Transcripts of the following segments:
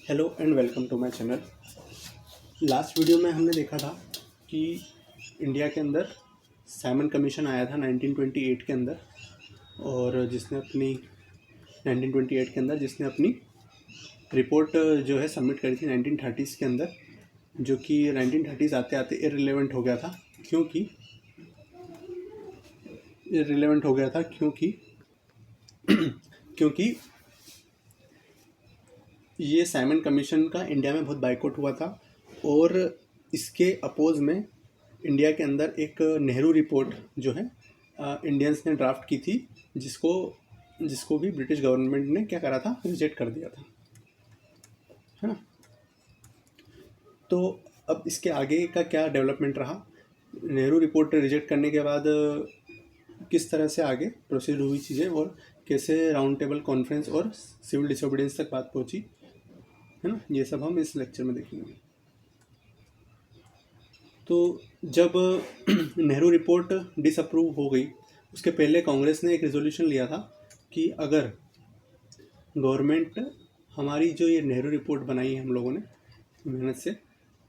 Hello and welcome to my channel. Last video में हमने देखा था कि इंडिया के अंदर साइमन कमीशन आया था 1928 के अंदर, और जिसने अपनी 1928 के अंदर जिसने अपनी रिपोर्ट जो है सबमिट करी थी 1930s के अंदर, जो कि 1930s आते आते इररिलेवेंट हो गया था। क्योंकि ये साइमन कमीशन का इंडिया में बहुत बाइकआउट हुआ था, और इसके अपोज में इंडिया के अंदर एक नेहरू रिपोर्ट जो है इंडियंस ने ड्राफ्ट की थी, जिसको भी ब्रिटिश गवर्नमेंट ने क्या करा था, रिजेक्ट कर दिया था, है ना। तो अब इसके आगे का क्या डेवलपमेंट रहा, नेहरू रिपोर्ट रिजेक्ट करने के बाद किस तरह से आगे प्रोसीड हुई चीज़ें, और कैसे राउंड टेबल कॉन्फ्रेंस और सिविल डिसोबीडियंस तक बात पहुंची, है ना। ये सब हम इस लेक्चर में देखेंगे। तो जब नेहरू रिपोर्ट डिसअप्रूव हो गई, उसके पहले कांग्रेस ने एक रेजोल्यूशन लिया था कि अगर गवर्नमेंट हमारी जो ये नेहरू रिपोर्ट बनाई है हम लोगों ने मेहनत से,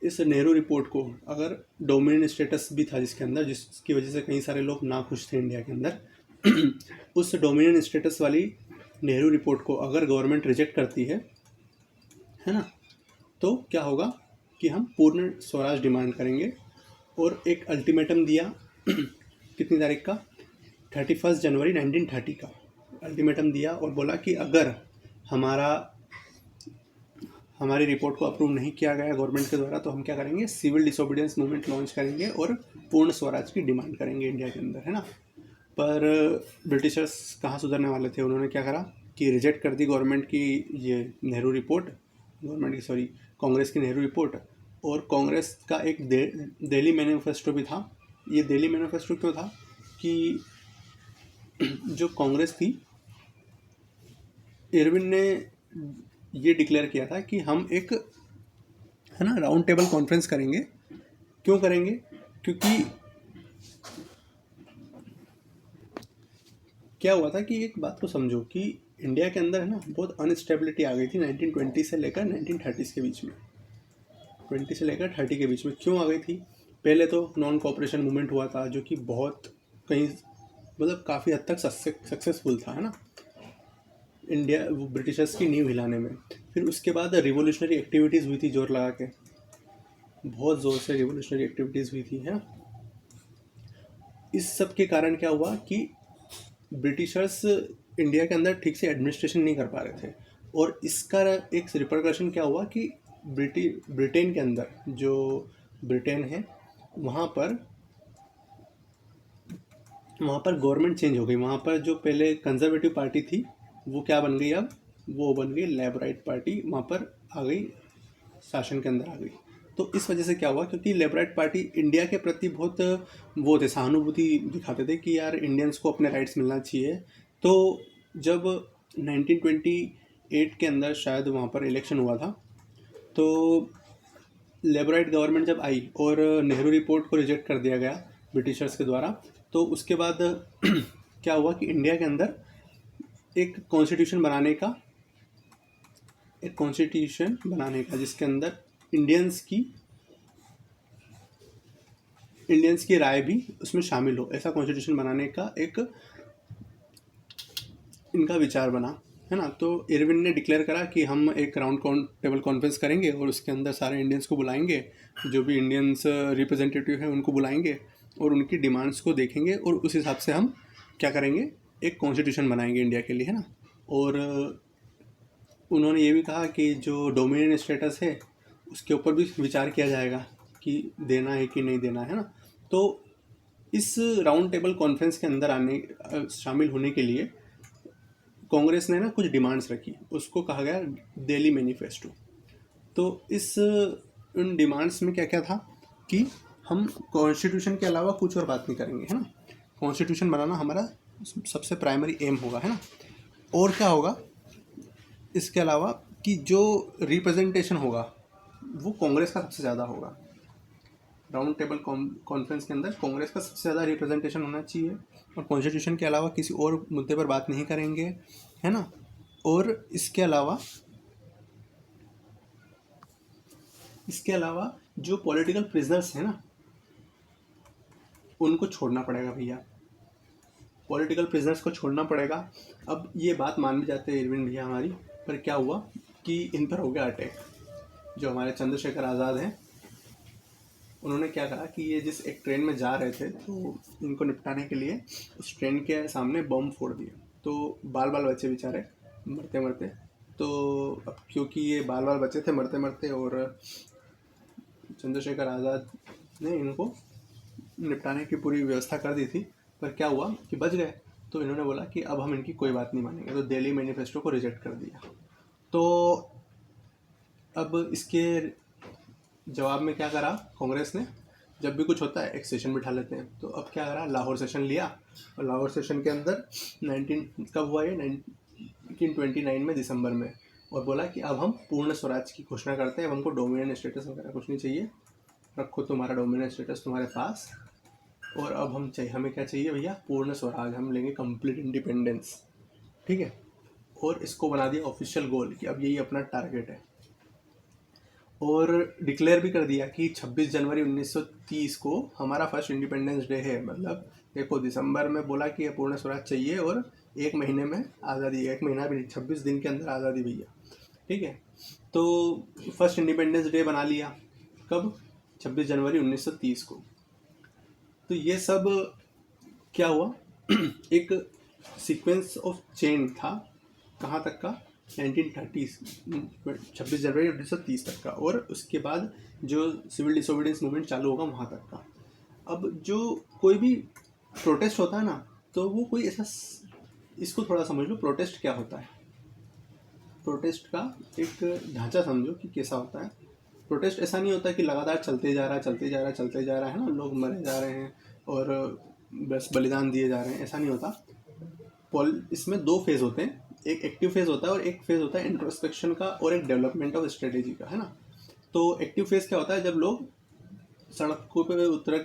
इस नेहरू रिपोर्ट को अगर डोमिनियन स्टेटस भी था जिसके अंदर, जिसकी वजह से कई सारे लोग नाखुश थे इंडिया के अंदर उस डोमिनियन स्टेटस वाली नेहरू रिपोर्ट को अगर गवर्नमेंट रिजेक्ट करती है ना, तो क्या होगा कि हम पूर्ण स्वराज डिमांड करेंगे। और एक अल्टीमेटम दिया कितनी तारीख का, 31 जनवरी 1930 का अल्टीमेटम दिया, और बोला कि अगर हमारी रिपोर्ट को अप्रूव नहीं किया गया गवर्नमेंट के द्वारा, तो हम क्या करेंगे, सिविल डिसोबीडियंस मूवमेंट लॉन्च करेंगे और पूर्ण स्वराज की डिमांड करेंगे इंडिया के अंदर, है ना। पर ब्रिटिशर्स कहाँ सुधरने वाले थे, उन्होंने क्या करा कि रिजेक्ट कर दी गवर्नमेंट की ये नेहरू रिपोर्ट, कांग्रेस की नेहरू रिपोर्ट। और कांग्रेस का एक दिल्ली मैनिफेस्टो भी था। ये दिल्ली मैनिफेस्टो क्यों था कि जो कांग्रेस थी, इरविन ने ये डिक्लेयर किया था कि हम एक, है ना, राउंड टेबल कॉन्फ्रेंस करेंगे। क्यों करेंगे, क्योंकि क्या हुआ था कि एक बात को समझो कि इंडिया के अंदर, है ना, बहुत अनस्टेबिलिटी आ गई थी 1920 से लेकर 1930 के बीच में, 20 से लेकर 30 के बीच में। क्यों आ गई थी, पहले तो नॉन कोऑपरेशन मूवमेंट हुआ था, जो कि बहुत कहीं मतलब काफ़ी हद तक सक्सेसफुल था, है ना, इंडिया वो ब्रिटिशर्स की नींव हिलाने में। फिर उसके बाद रिवोल्यूशनरी एक्टिविटीज़ हुई थी, जोर लगा के, बहुत ज़ोर से रिवोल्यूशनरी एक्टिविटीज़ हुई थी, है ना। इस सब के कारण क्या हुआ कि ब्रिटिशर्स इंडिया के अंदर ठीक से एडमिनिस्ट्रेशन नहीं कर पा रहे थे, और इसका एक रिपरकशन क्या हुआ कि ब्रिटेन के अंदर, जो ब्रिटेन है, वहाँ पर गवर्नमेंट चेंज हो गई। वहाँ पर जो पहले कंजर्वेटिव पार्टी थी, वो क्या बन गई, अब वो बन गई लेबराइट पार्टी, वहाँ पर आ गई, शासन के अंदर आ गई। तो इस वजह से क्या हुआ, क्योंकि लेबराइट पार्टी इंडिया के प्रति बहुत वो थे, सहानुभूति दिखाते थे कि यार इंडियंस को अपने राइट्स मिलना चाहिए। तो जब 1928 के अंदर शायद वहाँ पर इलेक्शन हुआ था, तो लेबराइट गवर्नमेंट जब आई और नेहरू रिपोर्ट को रिजेक्ट कर दिया गया ब्रिटिशर्स के द्वारा, तो उसके बाद क्या हुआ कि इंडिया के अंदर एक कॉन्स्टिट्यूशन बनाने का जिसके अंदर इंडियंस की राय भी उसमें शामिल हो, ऐसा कॉन्स्टिट्यूशन बनाने का एक इनका विचार बना, है ना। तो इरविन ने डिक्लेयर करा कि हम एक राउंड टेबल कॉन्फ्रेंस करेंगे, और उसके अंदर सारे इंडियंस को बुलाएंगे, जो भी इंडियंस रिप्रेजेंटेटिव हैं उनको बुलाएंगे, और उनकी डिमांड्स को देखेंगे, और उस हिसाब से हम क्या करेंगे, एक कॉन्स्टिट्यूशन बनाएंगे इंडिया के लिए, है ना। और उन्होंने ये भी कहा कि जो डोमिनियन स्टेटस है उसके ऊपर भी विचार किया जाएगा कि देना है कि नहीं देना, है ना। तो इस राउंड टेबल कॉन्फ्रेंस के अंदर शामिल होने के लिए कांग्रेस ने ना कुछ डिमांड्स रखी, उसको कहा गया दिल्ली मैनिफेस्टो। तो उन डिमांड्स में क्या क्या था कि हम कॉन्स्टिट्यूशन के अलावा कुछ और बात नहीं करेंगे, है ना। कॉन्स्टिट्यूशन बनाना हमारा सबसे प्राइमरी एम होगा, है ना। और क्या होगा इसके अलावा, कि जो रिप्रेजेंटेशन होगा वो कांग्रेस का सबसे ज़्यादा होगा। राउंड टेबल कॉन्फ्रेंस के अंदर कांग्रेस का सबसे ज़्यादा रिप्रेजेंटेशन होना चाहिए, और कॉन्स्टिट्यूशन के अलावा किसी और मुद्दे पर बात नहीं करेंगे, है ना। और इसके अलावा इसके अलावा जो पॉलिटिकल प्रिजनर्स हैं ना, उनको छोड़ना पड़ेगा भैया, पॉलिटिकल प्रिजनर्स को छोड़ना पड़ेगा। अब ये बात मान भी जाते हैं इरविन भैया हमारी, पर क्या हुआ कि इन पर हो गया अटैक। जो हमारे चंद्रशेखर आज़ाद हैं, उन्होंने क्या कहा कि ये जिस एक ट्रेन में जा रहे थे, तो इनको निपटाने के लिए उस ट्रेन के सामने बम फोड़ दिए। तो बाल बाल बच्चे बेचारे मरते मरते, तो अब क्योंकि ये बाल बाल बच्चे थे मरते मरते, और चंद्रशेखर आज़ाद ने इनको निपटाने की पूरी व्यवस्था कर दी थी, पर क्या हुआ कि बच गए। तो इन्होंने बोला कि अब हम इनकी कोई बात नहीं मानेंगे, तो दिल्ली मैनिफेस्टो को रिजेक्ट कर दिया। तो अब इसके जवाब में क्या करा कांग्रेस ने, जब भी कुछ होता है एक सेशन बिठा लेते हैं। तो अब क्या करा, लाहौर सेशन लिया, और लाहौर सेशन के अंदर 19 कब हुआ ये 1929 में दिसंबर में, और बोला कि अब हम पूर्ण स्वराज की घोषणा करते हैं, अब हमको डोमिनियन स्टेटस वगैरह कुछ नहीं चाहिए, रखो तुम्हारा डोमिनियन स्टेटस तुम्हारे पास, और अब हमें क्या चाहिए भैया, पूर्ण स्वराज, हम लेंगे कंप्लीट इंडिपेंडेंस, ठीक है। और इसको बना दिया ऑफिशियल गोल कि अब यही अपना टारगेट है, और डिक्लेयर भी कर दिया कि 26 जनवरी 1930 को हमारा फर्स्ट इंडिपेंडेंस डे है। मतलब देखो, दिसंबर में बोला कि पूर्ण स्वराज चाहिए, और एक महीने में आज़ादी, एक महीना भी नहीं, 26 दिन के अंदर आज़ादी भैया, ठीक है। तो फर्स्ट इंडिपेंडेंस डे बना लिया, कब, 26 जनवरी 1930 को। तो ये सब क्या हुआ एक सीक्वेंस ऑफ चेन था, कहाँ तक का, 1930, 26 जनवरी 1930 तक का, और उसके बाद जो सिविल डिसोबीडियंस मूवमेंट चालू होगा वहाँ तक का। अब जो कोई भी प्रोटेस्ट होता है ना, तो वो कोई ऐसा, इसको थोड़ा समझ लो प्रोटेस्ट क्या होता है। प्रोटेस्ट का एक ढांचा समझो कि कैसा होता है। प्रोटेस्ट ऐसा नहीं होता कि लगातार चलते जा रहा है ना, लोग मरे जा रहे हैं और बस बलिदान दिए जा रहे हैं, ऐसा नहीं होता। इसमें दो फेज़ होते हैं, एक एक्टिव फेज़ होता है और एक फेज़ होता है इंट्रोस्पेक्शन का और एक डेवलपमेंट ऑफ स्ट्रेटेजी का, है ना। तो एक्टिव फेज़ क्या होता है, जब लोग सड़कों पे उतर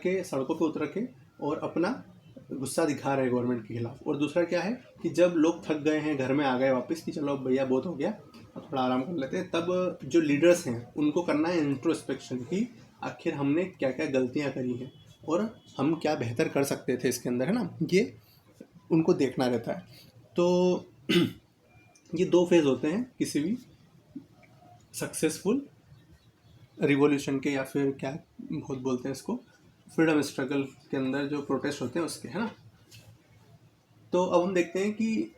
के और अपना गुस्सा दिखा रहे हैं गवर्नमेंट के खिलाफ। और दूसरा क्या है कि जब लोग थक गए हैं, घर में आ गए वापस कि चलो भैया बहुत हो गया, अब थोड़ा आराम कर लेते हैं, तब जो लीडर्स हैं उनको करना है इंट्रोस्पेक्शन की, आखिर हमने क्या क्या गलतियाँ करी हैं और हम क्या बेहतर कर सकते थे इसके अंदर, है ना, ये उनको देखना रहता है। तो ये दो फेज़ होते हैं किसी भी सक्सेसफुल रिवॉल्यूशन के, या फिर क्या बहुत बोलते हैं इसको, फ्रीडम स्ट्रगल के अंदर जो प्रोटेस्ट होते हैं उसके, है ना। तो अब हम देखते हैं कि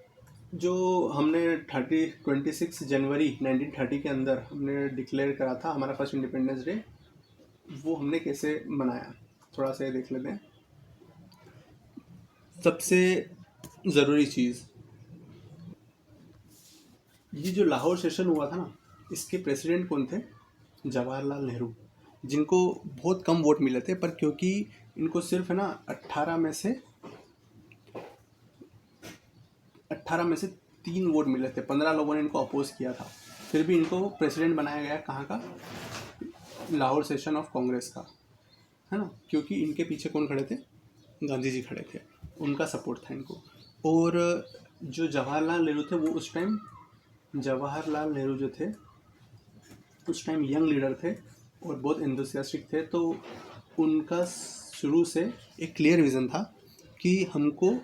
जो हमने 26 जनवरी 1930 के अंदर हमने डिक्लेयर करा था हमारा फर्स्ट इंडिपेंडेंस डे, वो हमने कैसे मनाया, थोड़ा सा देख लेते हैं। सबसे ज़रूरी चीज़, ये जो लाहौर सेशन हुआ था ना, इसके प्रेसिडेंट कौन थे, जवाहरलाल नेहरू, जिनको बहुत कम वोट मिले थे, पर क्योंकि इनको सिर्फ है ना 18 में से 3 वोट मिले थे, 15 लोगों ने इनको अपोज किया था, फिर भी इनको प्रेसिडेंट बनाया गया, कहाँ का, लाहौर सेशन ऑफ कांग्रेस का, है ना। क्योंकि इनके पीछे कौन खड़े थे, गांधी जी खड़े थे, उनका सपोर्ट था इनको। और जो जवाहरलाल नेहरू थे, वो उस टाइम जवाहरलाल नेहरू जो थे उस टाइम यंग लीडर थे और बहुत एंथुसियास्टिक थे। तो उनका शुरू से एक क्लियर विज़न था कि हमको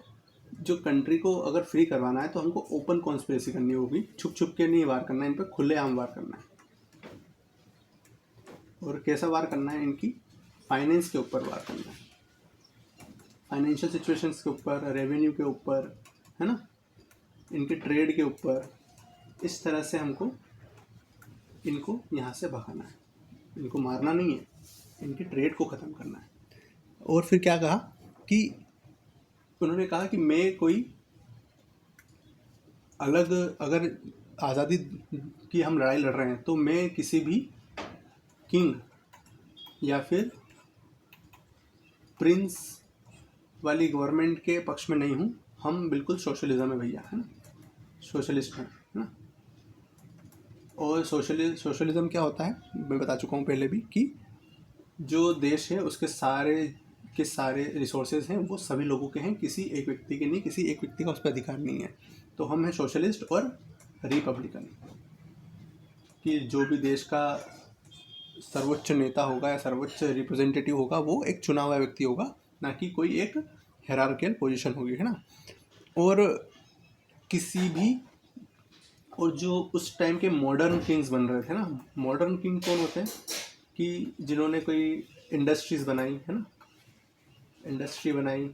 जो कंट्री को अगर फ्री करवाना है तो हमको ओपन कॉन्स्पिरेसी करनी होगी, छुप छुप के नहीं वार करना है, इन पर खुलेआम वार करना है। और कैसा वार करना है, इनकी फाइनेंस के ऊपर वार करना है, फाइनेंशियल सिचुएशंस के ऊपर, रेवेन्यू के ऊपर, है ना, इनके ट्रेड के ऊपर। इस तरह से हमको इनको यहाँ से भगाना है, इनको मारना नहीं है, इनके ट्रेड को ख़त्म करना है। और फिर क्या कहा कि उन्होंने कहा कि मैं कोई अलग, अगर आज़ादी की हम लड़ाई लड़ रहे हैं तो मैं किसी भी किंग या फिर प्रिंस वाली गवर्नमेंट के पक्ष में नहीं हूँ, हम बिल्कुल सोशलिज्म है भैया, है ना, सोशलिस्ट हैं, है ना। और सोशलिज्म क्या होता है मैं बता चुका हूँ पहले भी, कि जो देश है उसके सारे रिसोर्सेज हैं वो सभी लोगों के हैं, किसी एक व्यक्ति के नहीं, किसी एक व्यक्ति का उस पर अधिकार नहीं है। तो हम हैं सोशलिस्ट और रिपब्लिकन, कि जो भी देश का सर्वोच्च नेता होगा या सर्वोच्च रिप्रेजेंटेटिव होगा वो एक चुना हुआ व्यक्ति होगा, ना कि कोई एक हायरार्कियल पोजीशन होगी, है ना। और किसी भी, और जो उस टाइम के मॉडर्न किंग्स बन रहे थे ना, मॉडर्न किंग कौन होते हैं कि जिन्होंने कोई इंडस्ट्रीज़ बनाई, है ना, इंडस्ट्री बनाई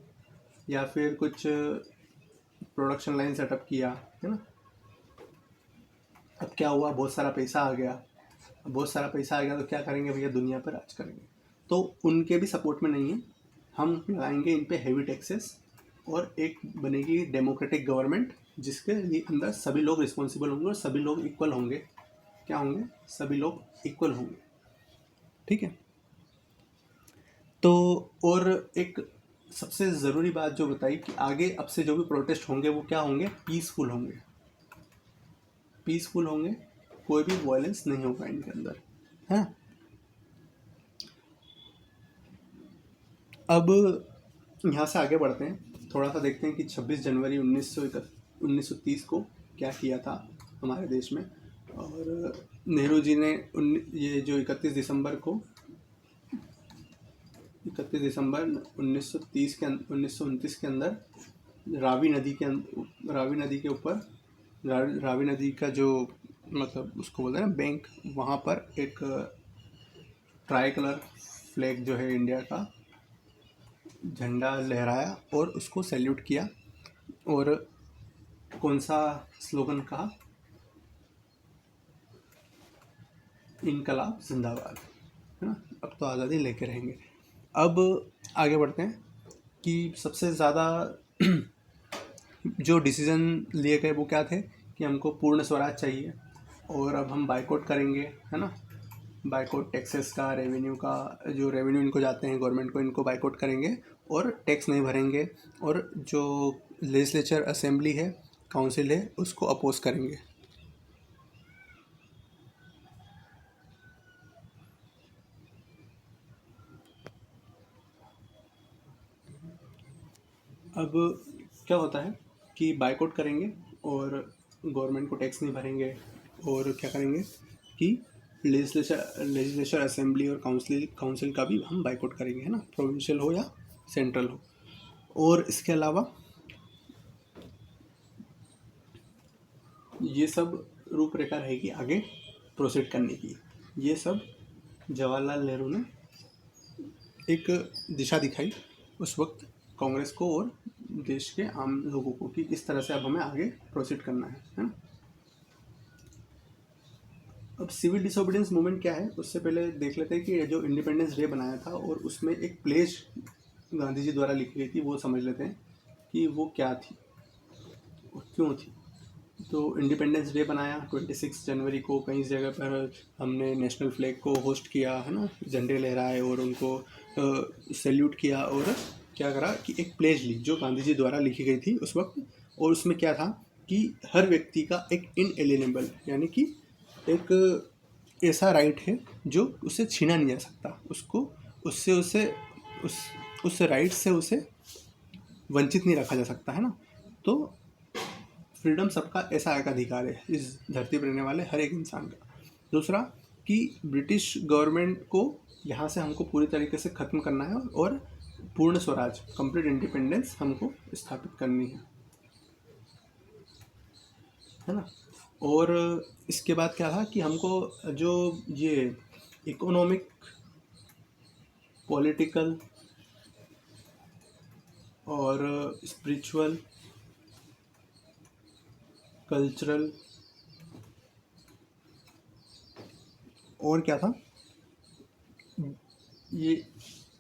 या फिर कुछ प्रोडक्शन लाइन सेटअप किया, है ना। अब क्या हुआ, बहुत सारा पैसा आ गया, बहुत सारा पैसा आ गया तो क्या करेंगे भैया, दुनिया पर राज करेंगे। तो उनके भी सपोर्ट में नहीं है, हम लगाएंगे इन पे हैवी टैक्सेस और एक बनेगी डेमोक्रेटिक गवर्नमेंट जिसके लिए अंदर सभी लोग रिस्पॉन्सिबल होंगे और सभी लोग इक्वल होंगे। क्या होंगे, सभी लोग इक्वल होंगे, ठीक है। तो और एक सबसे ज़रूरी बात जो बताई कि आगे अब से जो भी प्रोटेस्ट होंगे वो क्या होंगे, पीसफुल होंगे, पीसफुल होंगे, कोई भी वायलेंस नहीं होगा इनके अंदर, है। अब यहाँ से आगे बढ़ते हैं, थोड़ा सा देखते हैं कि 26 जनवरी 1930 को क्या किया था हमारे देश में। और नेहरू जी ने ये जो 31 दिसंबर 1929 के अंदर रावी नदी के ऊपर, रावी नदी का जो मतलब उसको बोलते हैं ना बैंक, वहाँ पर एक ट्राई कलर फ्लैग जो है इंडिया का झंडा लहराया और उसको सैल्यूट किया। और कौन सा स्लोगन कहा, इनकलाब जिंदाबाद, है ना। अब तो आज़ादी लेके रहेंगे। अब आगे बढ़ते हैं कि सबसे ज़्यादा जो डिसीज़न लिए गए वो क्या थे कि हमको पूर्ण स्वराज चाहिए और अब हम बाइकआउट करेंगे, है ना। बाइकआउट टैक्सेस का, रेवेन्यू का, जो रेवेन्यू इनको जाते हैं गवर्नमेंट को, इनको बाइकआउट करेंगे और टैक्स नहीं भरेंगे। और जो लेजिस्लेचर असेंबली है, काउंसिल है, उसको अपोज करेंगे। अब क्या होता है कि बाइकआउट करेंगे और गवर्नमेंट को टैक्स नहीं भरेंगे और क्या करेंगे कि लेजिस्लेचर असेंबली और काउंसिल का भी हम बाइकआउट करेंगे, है ना, प्रोविंशियल हो या सेंट्रल हो। और इसके अलावा ये सब रूपरेखा रहेगी आगे प्रोसीड करने की। ये सब जवाहरलाल नेहरू ने एक दिशा दिखाई उस वक्त कांग्रेस को और देश के आम लोगों को कि इस तरह से अब हमें आगे प्रोसीड करना है ना। अब सिविल डिसोबीडियंस मूवमेंट क्या है उससे पहले देख लेते हैं कि जो इंडिपेंडेंस डे बनाया था और उसमें एक प्लेज गांधी जी द्वारा लिखी गई थी, वो समझ लेते हैं कि वो क्या थी और क्यों थी। तो इंडिपेंडेंस डे बनाया 26 जनवरी को, कई जगह पर हमने नेशनल फ्लैग को होस्ट किया, है ना, झंडे लहराए और उनको सैल्यूट किया। और क्या करा कि एक प्लेज ली जो गांधी जी द्वारा लिखी गई थी उस वक्त, और उसमें क्या था कि हर व्यक्ति का एक इनएलिएनेबल यानी कि एक ऐसा राइट है जो उससे छीना नहीं जा सकता, उसको उससे उसे उस राइट से उसे वंचित नहीं रखा जा सकता, है ना। तो फ्रीडम सबका ऐसा एक अधिकार है इस धरती पर रहने वाले हर एक इंसान का। दूसरा कि ब्रिटिश गवर्नमेंट को यहाँ से हमको पूरी तरीके से ख़त्म करना है और पूर्ण स्वराज, कंप्लीट इंडिपेंडेंस हमको स्थापित करनी है ना। और इसके बाद क्या था कि हमको जो ये इकोनॉमिक, पॉलिटिकल और स्पिरिचुअल, कल्चरल और क्या था, ये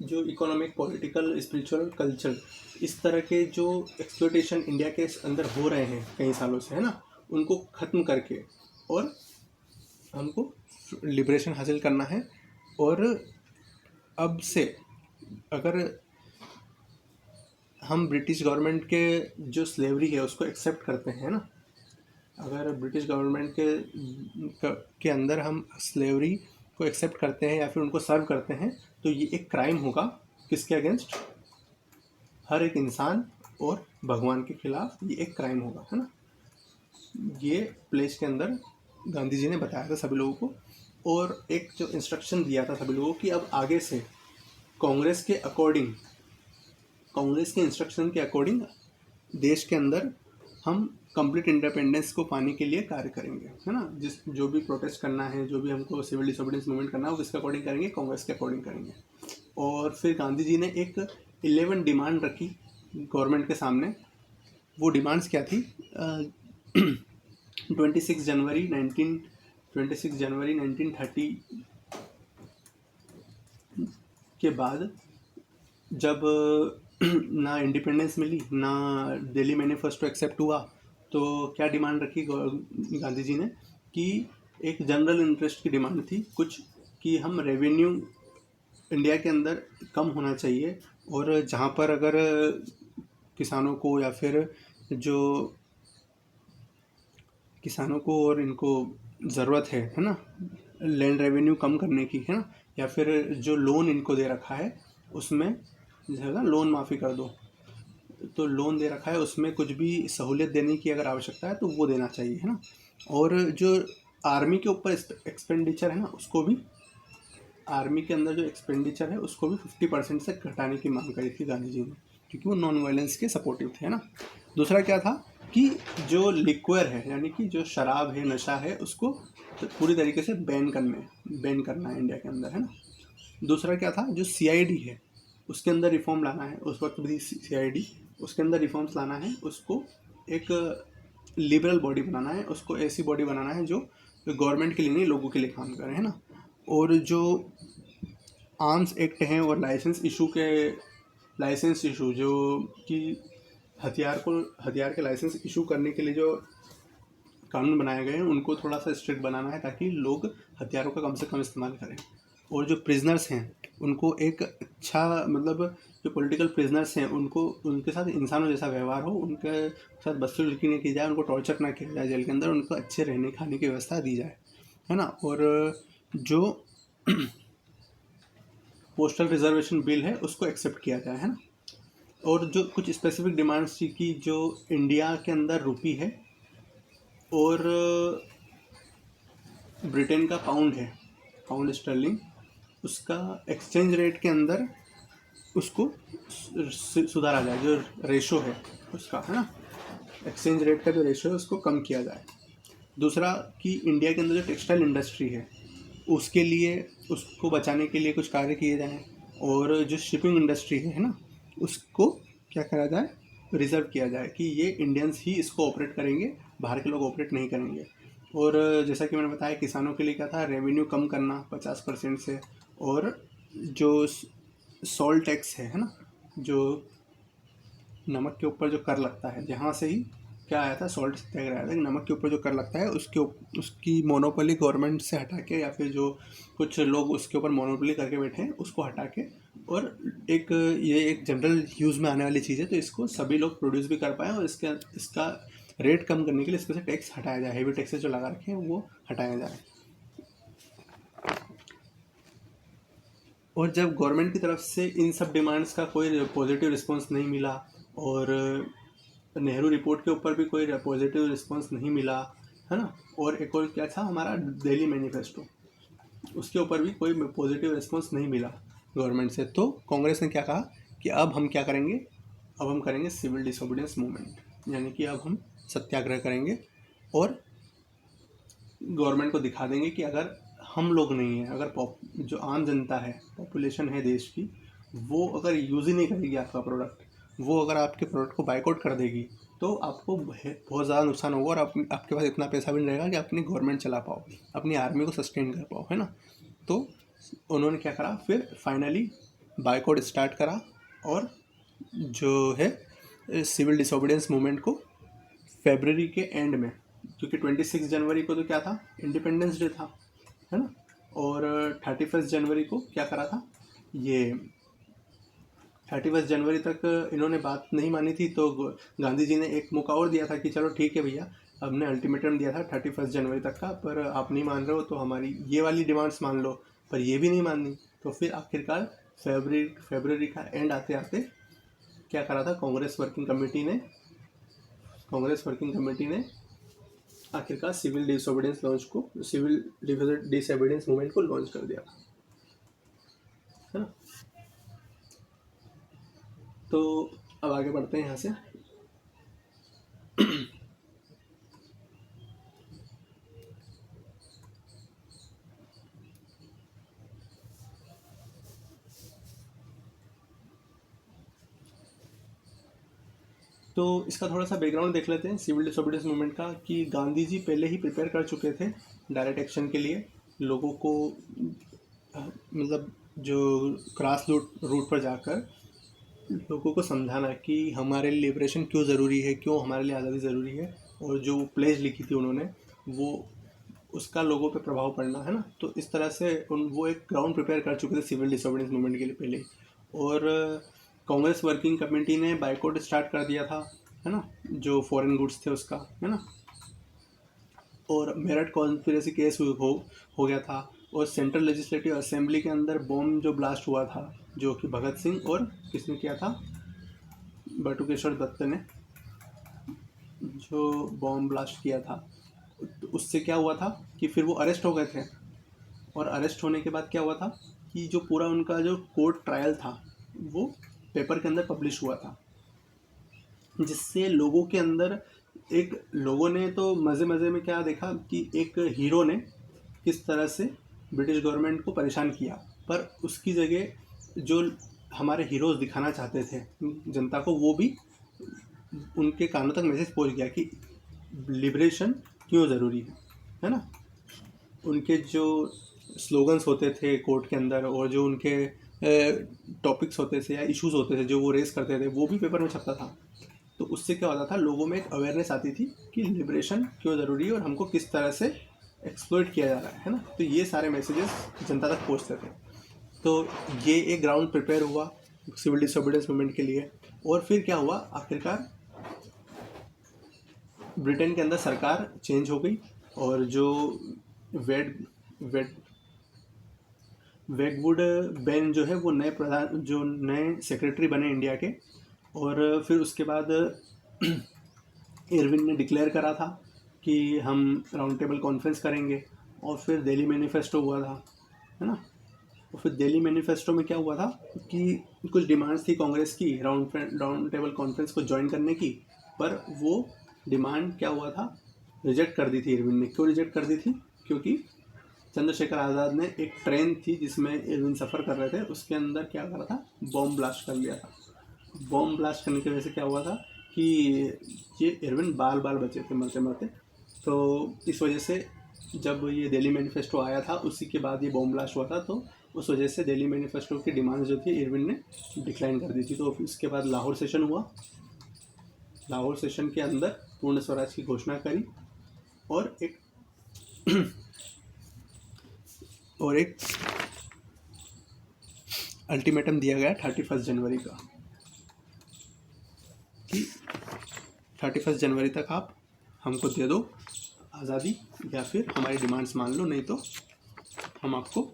जो इकोनॉमिक, पॉलिटिकल, स्पिरिचुअल, कल्चर, इस तरह के जो एक्सप्लॉयटेशन इंडिया के अंदर हो रहे हैं कई सालों से, है ना, उनको ख़त्म करके और हमको लिबरेशन हासिल करना है। और अब से अगर हम ब्रिटिश गवर्नमेंट के जो स्लेवरी है उसको एक्सेप्ट करते हैं ना, अगर ब्रिटिश गवर्नमेंट के अंदर हम स्लेवरी को एक्सेप्ट करते हैं या फिर उनको सर्व करते हैं तो ये एक क्राइम होगा किसके अगेंस्ट, हर एक इंसान और भगवान के खिलाफ ये एक क्राइम होगा, है ना। ये प्लेस के अंदर गांधी जी ने बताया था सभी लोगों को। और एक जो इंस्ट्रक्शन दिया था सभी लोगों कि अब आगे से कांग्रेस के इंस्ट्रक्शन के अकॉर्डिंग देश के अंदर हम कंप्लीट इंडिपेंडेंस को पाने के लिए कार्य करेंगे, है ना। जो भी प्रोटेस्ट करना है, जो भी हमको सिविल डिसोबीडियंस मूवमेंट करना है, वो किसके अकॉर्डिंग करेंगे, कांग्रेस के अकॉर्डिंग करेंगे। और फिर गांधी जी ने एक 11 डिमांड रखी गवर्नमेंट के सामने। वो डिमांड्स क्या थी? 26 जनवरी 1930 के बाद जब ना इंडिपेंडेंस मिली, ना दिल्ली मैनिफेस्टो एक्सेप्ट हुआ, तो क्या डिमांड रखी गांधी जी ने कि एक जनरल इंटरेस्ट की डिमांड थी कुछ, कि हम रेवेन्यू इंडिया के अंदर कम होना चाहिए, और जहाँ पर अगर किसानों को या फिर जो किसानों को और इनको ज़रूरत है ना, लैंड रेवेन्यू कम करने की, है ना, या फिर जो लोन इनको दे रखा है उसमें जो है ना लोन माफ़ी कर दो, तो लोन दे रखा है उसमें कुछ भी सहूलियत देने की अगर आवश्यकता है तो वो देना चाहिए, है ना। और जो आर्मी के ऊपर एक्सपेंडिचर है ना, उसको भी, आर्मी के अंदर जो एक्सपेंडिचर है उसको भी 50% से घटाने की मांग करी थी गांधी जी ने, क्योंकि वो नॉन वायलेंस के सपोर्टिव थे, है ना। दूसरा क्या था कि जो लिक्वर है, यानी कि जो शराब है, नशा है, उसको तो पूरी तरीके से बैन करना है इंडिया के अंदर, है ना। दूसरा क्या था, जो सीआईडी है उसके अंदर रिफॉर्म लाना है, उस वक्त भी सीआईडी, उसके अंदर रिफॉर्म्स लाना है, उसको एक लिबरल बॉडी बनाना है, उसको ऐसी बॉडी बनाना है जो गवर्नमेंट के लिए नहीं, लोगों के लिए काम करे, है ना। और जो आर्म्स एक्ट हैं और लाइसेंस इशू जो कि हथियार के लाइसेंस इशू करने के लिए जो कानून बनाए गए हैं उनको थोड़ा सा स्ट्रिक्ट बनाना है, ताकि लोग हथियारों का कम से कम इस्तेमाल करें। और जो प्रिजनर्स हैं उनको एक अच्छा, मतलब जो पॉलिटिकल प्रिजनर्स हैं उनको, उनके साथ इंसानों जैसा व्यवहार हो, उनके साथ बदसलूकी नहीं की जाए, उनको टॉर्चर ना किया जाए जेल के अंदर, उनको अच्छे रहने खाने की व्यवस्था दी जाए, है ना। और जो पोस्टल रिजर्वेशन बिल है उसको एक्सेप्ट किया जाए, है ना। और जो कुछ स्पेसिफिक डिमांड्स थी कि जो इंडिया के अंदर रुपी है और ब्रिटेन का पाउंड है, पाउंड स्टर्लिंग, उसका एक्सचेंज रेट के अंदर उसको सुधारा जाए, जो रेशो है उसका, है ना, एक्सचेंज रेट का जो रेशो है उसको कम किया जाए। दूसरा कि इंडिया के अंदर जो टेक्सटाइल इंडस्ट्री है उसके लिए, उसको बचाने के लिए कुछ कार्य किए जाएँ। और जो शिपिंग इंडस्ट्री है ना, उसको क्या करा जाए, रिजर्व किया जाए कि ये इंडियंस ही इसको ऑपरेट करेंगे, बाहर के लोग ऑपरेट नहीं करेंगे। और जैसा कि मैंने बताया, किसानों के लिए क्या था, रेवेन्यू कम करना 50% से। और जो सॉल्ट टैक्स है ना, जो नमक के ऊपर जो कर लगता है, जहाँ से ही क्या आया था, सॉल्ट टैक्स आया था कि नमक के ऊपर जो कर लगता है उसकी मोनोपोली गवर्नमेंट से हटा के, या फिर जो कुछ लोग उसके ऊपर मोनोपोली करके बैठे हैं उसको हटा के, और ये एक जनरल यूज़ में आने वाली चीज़ है, तो इसको सभी लोग प्रोड्यूस भी कर पाएँ, और इसका रेट कम करने के लिए इसमें से टैक्स हटाया जाए, हेवी टैक्सेस जो लगा रखे हैं वो हटाया जाए। और जब गवर्नमेंट की तरफ से इन सब डिमांड्स का कोई पॉजिटिव रिस्पॉन्स नहीं मिला, और नेहरू रिपोर्ट के ऊपर भी कोई पॉजिटिव रिस्पॉन्स नहीं मिला, है ना, और एक और क्या था हमारा दिल्ली मैनिफेस्टो, उसके ऊपर भी कोई पॉजिटिव रिस्पॉन्स नहीं मिला गवर्नमेंट से, तो कांग्रेस ने क्या कहा कि अब हम क्या करेंगे, अब हम करेंगे सिविल डिसोबीडियंस मूवमेंट, यानी कि अब हम सत्याग्रह करेंगे और गवर्नमेंट को दिखा देंगे कि अगर हम लोग नहीं हैं, अगर जो आम जनता है, पॉपुलेशन है देश की, वो अगर यूज़ ही नहीं करेगी आपका प्रोडक्ट, वो अगर आपके प्रोडक्ट को बाइकआउट कर देगी, तो आपको बहुत ज़्यादा नुकसान होगा, और आपके पास इतना पैसा भी नहीं रहेगा कि अपनी गवर्नमेंट चला पाओ, अपनी आर्मी को सस्टेन कर पाओ, है ना। तो उन्होंने क्या करा, फिर फाइनली बाइकआउट स्टार्ट करा, और जो है सिविल डिसोबीडियंस मूवमेंट को फरवरी के एंड में, क्योंकि 26 जनवरी को तो क्या था, इंडिपेंडेंस डे था, है ना। और 31 जनवरी को क्या करा था, ये 31 जनवरी तक इन्होंने बात नहीं मानी थी, तो गांधी जी ने एक मौका और दिया था कि चलो ठीक है भैया, हमने अल्टीमेटम दिया था 31 जनवरी तक का, पर आप नहीं मान रहे हो तो हमारी ये वाली डिमांड्स मान लो, पर ये भी नहीं माननी। तो फिर आखिरकार फरवरी का एंड आते आते क्या करा था, कांग्रेस वर्किंग कमेटी ने आखिरकार सिविल डिसोबीडियंस मूवमेंट को लॉन्च कर दिया था, है ना। तो अब आगे बढ़ते हैं यहाँ से। तो इसका थोड़ा सा बैकग्राउंड देख लेते हैं सिविल डिसोबीडियंस मूवमेंट का, कि गांधी जी पहले ही प्रिपेयर कर चुके थे डायरेक्ट एक्शन के लिए, लोगों को मतलब जो क्रॉस रूट पर जाकर लोगों को समझाना कि हमारे लिए लिबरेशन क्यों ज़रूरी है, क्यों हमारे लिए आज़ादी ज़रूरी है, और जो प्लेज लिखी थी उन्होंने वो उसका लोगों पे प्रभाव पड़ना, है ना। तो इस तरह से वो एक ग्राउंड प्रिपेयर कर चुके थे सिविल डिसोबीडियंस मूवमेंट के लिए पहले ही। और कांग्रेस वर्किंग कमेटी ने बाइकआउट स्टार्ट कर दिया था, है ना, जो फॉरेन गुड्स थे उसका, है ना। और मेरठ कॉन्स्पिरेसी केस हो गया था। और सेंट्रल लेजिस्लेटिव असेंबली के अंदर बॉम्ब जो ब्लास्ट हुआ था, जो कि भगत सिंह और किसने किया था, बटुकेश्वर दत्त ने जो बॉम्ब ब्लास्ट किया था, तो उससे क्या हुआ था कि फिर वो अरेस्ट हो गए थे। और अरेस्ट होने के बाद क्या हुआ था कि जो पूरा उनका जो कोर्ट ट्रायल था वो पेपर के अंदर पब्लिश हुआ था, जिससे लोगों के अंदर लोगों ने तो मज़े मज़े में क्या देखा कि एक हीरो ने किस तरह से ब्रिटिश गवर्नमेंट को परेशान किया, पर उसकी जगह जो हमारे हीरोज़ दिखाना चाहते थे जनता को, वो भी उनके कानों तक मैसेज पहुंच गया कि लिबरेशन क्यों ज़रूरी है ना। उनके जो स्लोगन्स होते थे कोर्ट के अंदर, और जो उनके टॉपिक्स होते थे या इश्यूज होते थे जो वो रेस करते थे, वो भी पेपर में छपता था। तो उससे क्या होता था, लोगों में एक अवेयरनेस आती थी कि लिबरेशन क्यों ज़रूरी है और हमको किस तरह से एक्सप्लॉइट किया जा रहा है ना। तो ये सारे मैसेजेस जनता तक पहुंचते थे। तो ये एक ग्राउंड प्रिपेयर हुआ सिविल डिसोबीडियंस मूवमेंट के लिए। और फिर क्या हुआ, आखिरकार ब्रिटेन के अंदर सरकार चेंज हो गई, और जो वेगवुड बेन जो है वो नए सेक्रेटरी बने इंडिया के। और फिर उसके बाद इरविन ने डिक्लेयर करा था कि हम राउंड टेबल कॉन्फ्रेंस करेंगे। और फिर दिल्ली मैनिफेस्टो हुआ था, है ना। और फिर दिल्ली मैनिफेस्टो में क्या हुआ था कि कुछ डिमांड्स थी कांग्रेस की राउंड टेबल कॉन्फ्रेंस को ज्वाइन करने की, पर वो डिमांड क्या हुआ था, रिजेक्ट कर दी थी इरविन ने। क्यों रिजेक्ट कर दी थी, क्योंकि चंद्रशेखर आज़ाद ने एक ट्रेन थी जिसमें इरविन सफ़र कर रहे थे, उसके अंदर क्या करा था, बॉम्ब ब्लास्ट कर लिया था। बॉम्ब ब्लास्ट करने की वजह से क्या हुआ था कि ये इरविन बाल बचे थे मरते मरते। तो इस वजह से जब ये दिल्ली मैनिफेस्टो आया था उसी के बाद ये बॉम्ब ब्लास्ट हुआ था, तो उस वजह से दिल्ली मैनिफेस्टो की डिमांड जो थी इरविन ने डिक्लाइन कर दी थी। तो इसके बाद लाहौर सेशन हुआ। लाहौर सेशन के अंदर पूर्ण स्वराज की घोषणा करी, और एक अल्टीमेटम दिया गया 31 जनवरी का कि 31 जनवरी तक आप हमको दे दो आज़ादी, या फिर हमारी डिमांड्स मान लो, नहीं तो हम आपको